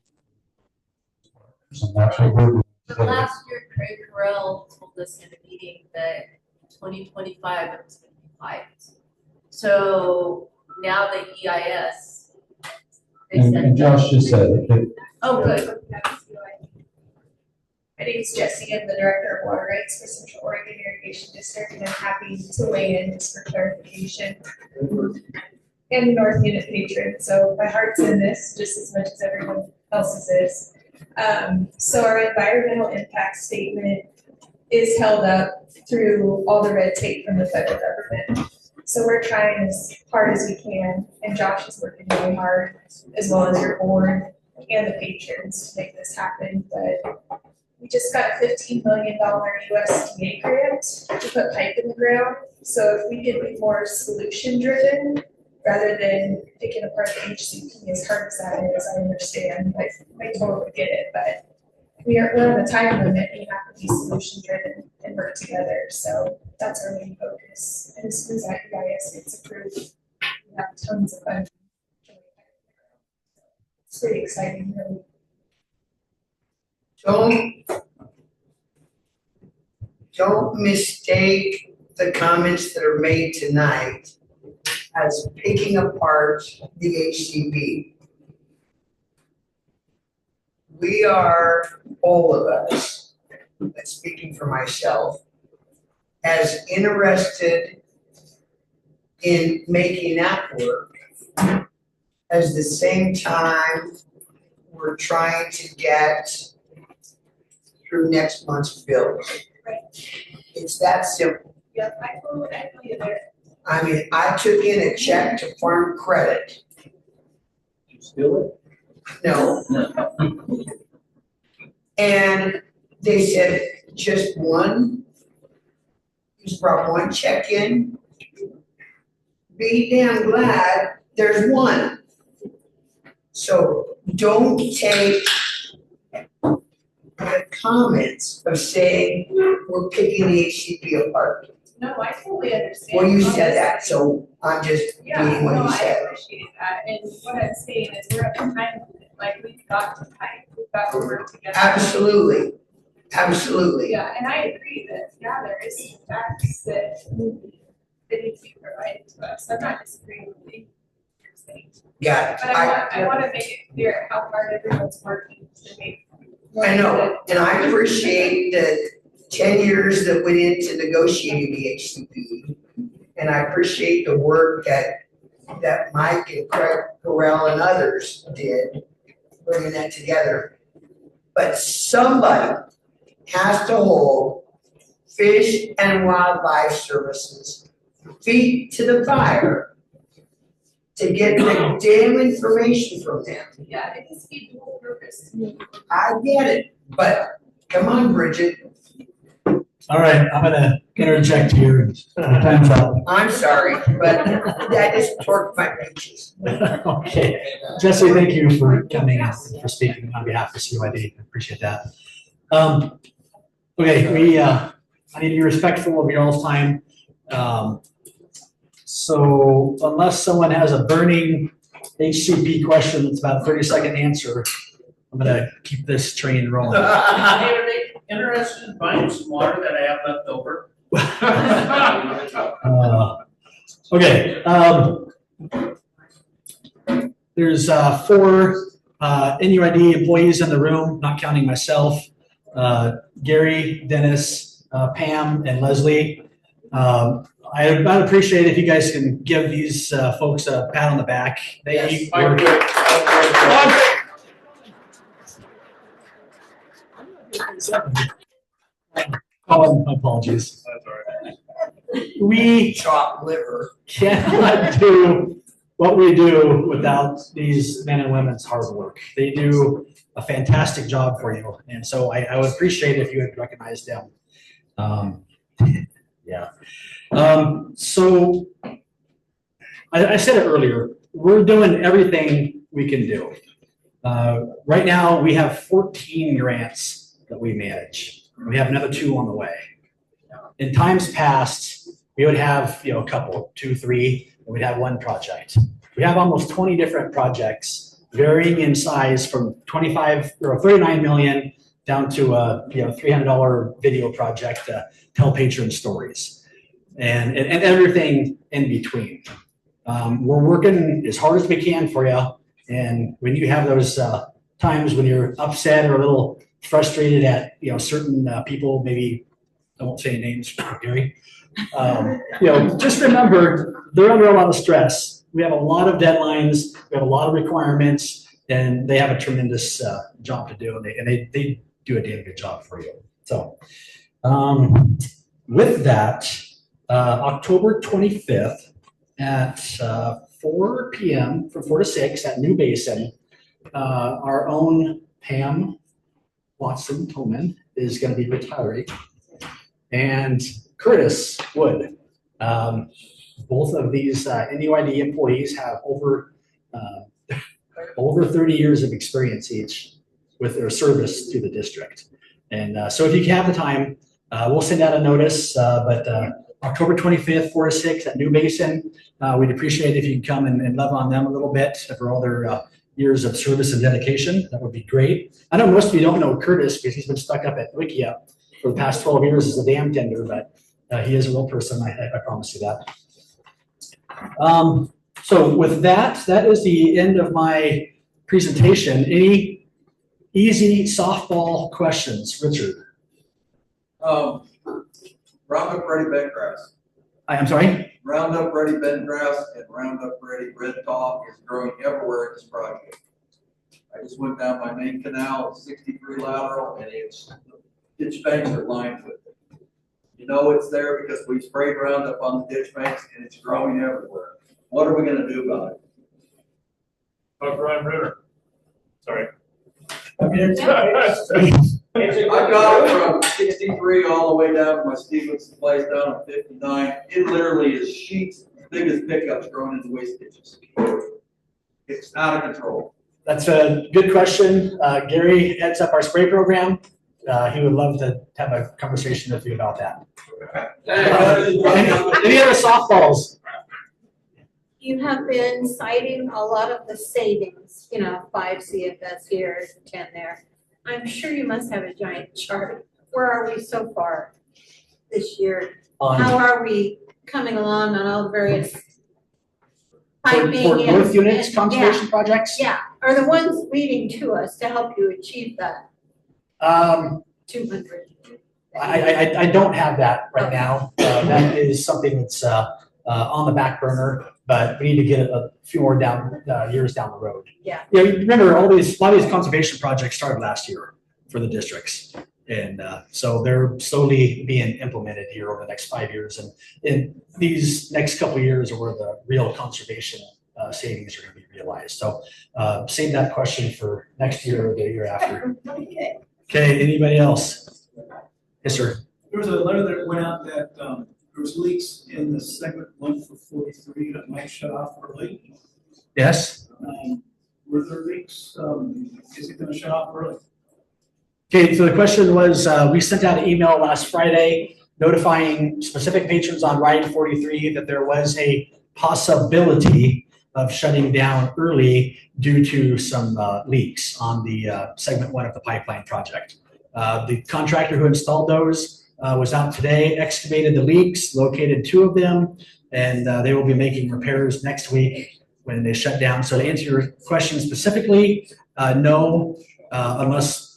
And that's what we're But last year, Craig Carell told us in a meeting that 2025 it was going to be piped. So now the EIS, they said. and Josh just said it. Oh, good. My name is Jessie. I'm the Director of Water Rights for Central Oregon Irrigation District, and I'm happy to weigh in just for clarification. And North Unit patron, so my heart's in this just as much as everyone else's is. So our environmental impact statement is held up through all the red tape from the federal government. So we're trying as hard as we can, and Josh is working really hard, as well as your board and the patrons to make this happen. But we just got a $15 million USDA grant to put pipe in the ground. So if we could be more solution driven, rather than picking apart the HCP, as hard as that is, I understand, I totally get it, but we're on a time limit, we have to be solution driven and work together, so that's our main focus. And as soon as that EIS gets approved, we have tons of fun. It's pretty exciting, really. Don't mistake the comments that are made tonight as picking apart the HCB. We are, all of us, and speaking for myself, as interested in making that work as the same time we're trying to get through next month's bills. Right. It's that simple. Yep, I totally get there. I mean, I took in a check to Farm Credit. You steal it? No. And they said just one. Just brought one check in. Be damn glad there's one. So don't take the comments of saying we're picking the HCP apart. No, I totally understand. Well, you said that, so I'm just Yeah, reading what no, you I said. appreciate that, and what I'm saying is we're at the time limit, like we've got to type, we've got to work together. Absolutely, absolutely. Yeah, and I agree that, yeah, there is some facts that need to be provided to us, I'm not disagreeing with anything you're saying. Got it. But I want to make it clear how hard everyone's working to make. I know, and I appreciate the 10 years that went into negotiating the HCP. And I appreciate the work that Mike and Craig Correll and others did, bringing that together. But somebody has to hold Fish and Wildlife Services feet to the fire to get the damn information from them. Yeah, it is a dual purpose to me. I get it, but come on, Bridget. All right, I'm gonna interject here. Time's up. I'm sorry, but that just torqued my peaches. Okay, Jesse, thank you for coming and for speaking on behalf of CUID. I appreciate that. Okay, I need to be respectful of your all's time. So unless someone has a burning HCP question that's about a 30-second answer, I'm gonna keep this train rolling. Hey, are they interested in buying some water that I have left over? Okay. There's 4 NUID employees in the room, not counting myself. Gary, Dennis, Pam, and Leslie. I'd appreciate it if you guys can give these folks a pat on the back. They work. Oh, apologies. We Chopped liver. cannot do what we do without these men and women's hard work. They do a fantastic job for you, and so I would appreciate it if you would recognize them. Yeah. So I said it earlier, we're doing everything we can do. Right now, we have 14 grants that we manage. We have another 2 on the way. In times past, we would have a couple, 2, 3, and we'd have 1 project. We have almost 20 different projects, varying in size from 25 or 39 million down to a $300 video project to tell patron stories, and everything in between. We're working as hard as we can for you, and when you have those times when you're upset or a little frustrated at certain people, maybe I won't say names, Gary. Just remember they're under a lot of stress. We have a lot of deadlines, we have a lot of requirements, and they have a tremendous job to do, and they do a damn good job for you. So with that, October 25th at 4 p.m. from 4 to 6 at New Basin, our own Pam Watson-Tolman is going to be retiring, and Curtis Wood. Both of these NUID employees have over 30 years of experience each. with their service to the district. And so if you have the time, we'll send out a notice, but October 25th, 4 to 6 at New Basin. We'd appreciate it if you could come and love on them a little bit for all their years of service and dedication. That would be great. I know most of you don't know Curtis because he's been stuck up at Wikia for the past 12 years as a dam tender, but he is a real person. I promise you that. So with that, that is the end of my presentation. Any easy softball questions, Richard? Roundup Ready bentgrass. I'm sorry? Roundup Ready bentgrass and Roundup Ready red top is growing everywhere in this project. I just went down my main canal, it's 63 lateral, and it's ditch banks are lined with it. You know it's there because we sprayed Roundup on the ditch banks and it's growing everywhere. What are we gonna do about it? Talk Ryan Ritter. Sorry. I mean, I got it from 63 all the way down to my Stevenson place down on 59. It literally is sheets as big as pickups growing into waste ditches. It's out of control. That's a good question. Gary heads up our spray program. He would love to have a conversation with you about that. Any other softballs? You have been citing a lot of the savings, 5 CFS here, 10 there. I'm sure you must have a giant chart. Where are we so far this year? How are we coming along on all the various piping For and- North Units and- conservation projects? Yeah, are the ones leading to us to help you achieve that 200? I don't have that right now. That is something that's on the back burner, but we need to get a few more years down the road. Yeah. Yeah, remember a lot of these conservation projects started last year for the districts. And so they're slowly being implemented here over the next 5 years. And in these next couple of years are where the real conservation savings are going to be realized. So save that question for next year or the year after. Okay, anybody else? Yes, sir. There was a letter that went out that there was leaks in the segment 1 for 43 that might shut off early. Yes. Were there leaks? Is it going to shut off early? Okay, so the question was, we sent out an email last Friday notifying specific patrons on Ride 43 that there was a possibility of shutting down early due to some leaks on the segment 1 of the pipeline project. The contractor who installed those was out today, excavated the leaks, located 2 of them, and they will be making repairs next week when they shut down. So to answer your question specifically, no, unless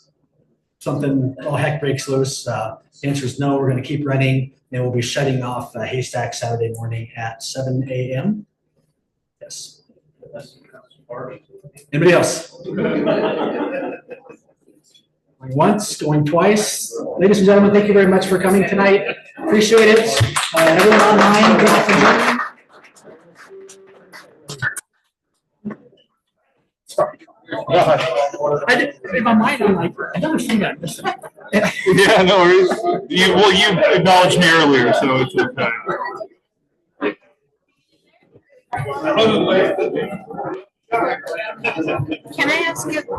something, heck breaks loose. The answer is no, we're going to keep running. And we'll be shutting off Haystack Saturday morning at 7 a.m. Yes. Anybody else? Going once, going twice. Ladies and gentlemen, thank you very much for coming tonight. Appreciate it. Everyone online, thank you for joining. Sorry. I did, in my mind, I'm like, another thing I missed. Yeah, no worries. You acknowledged me earlier, so it's okay. Can I ask you a question?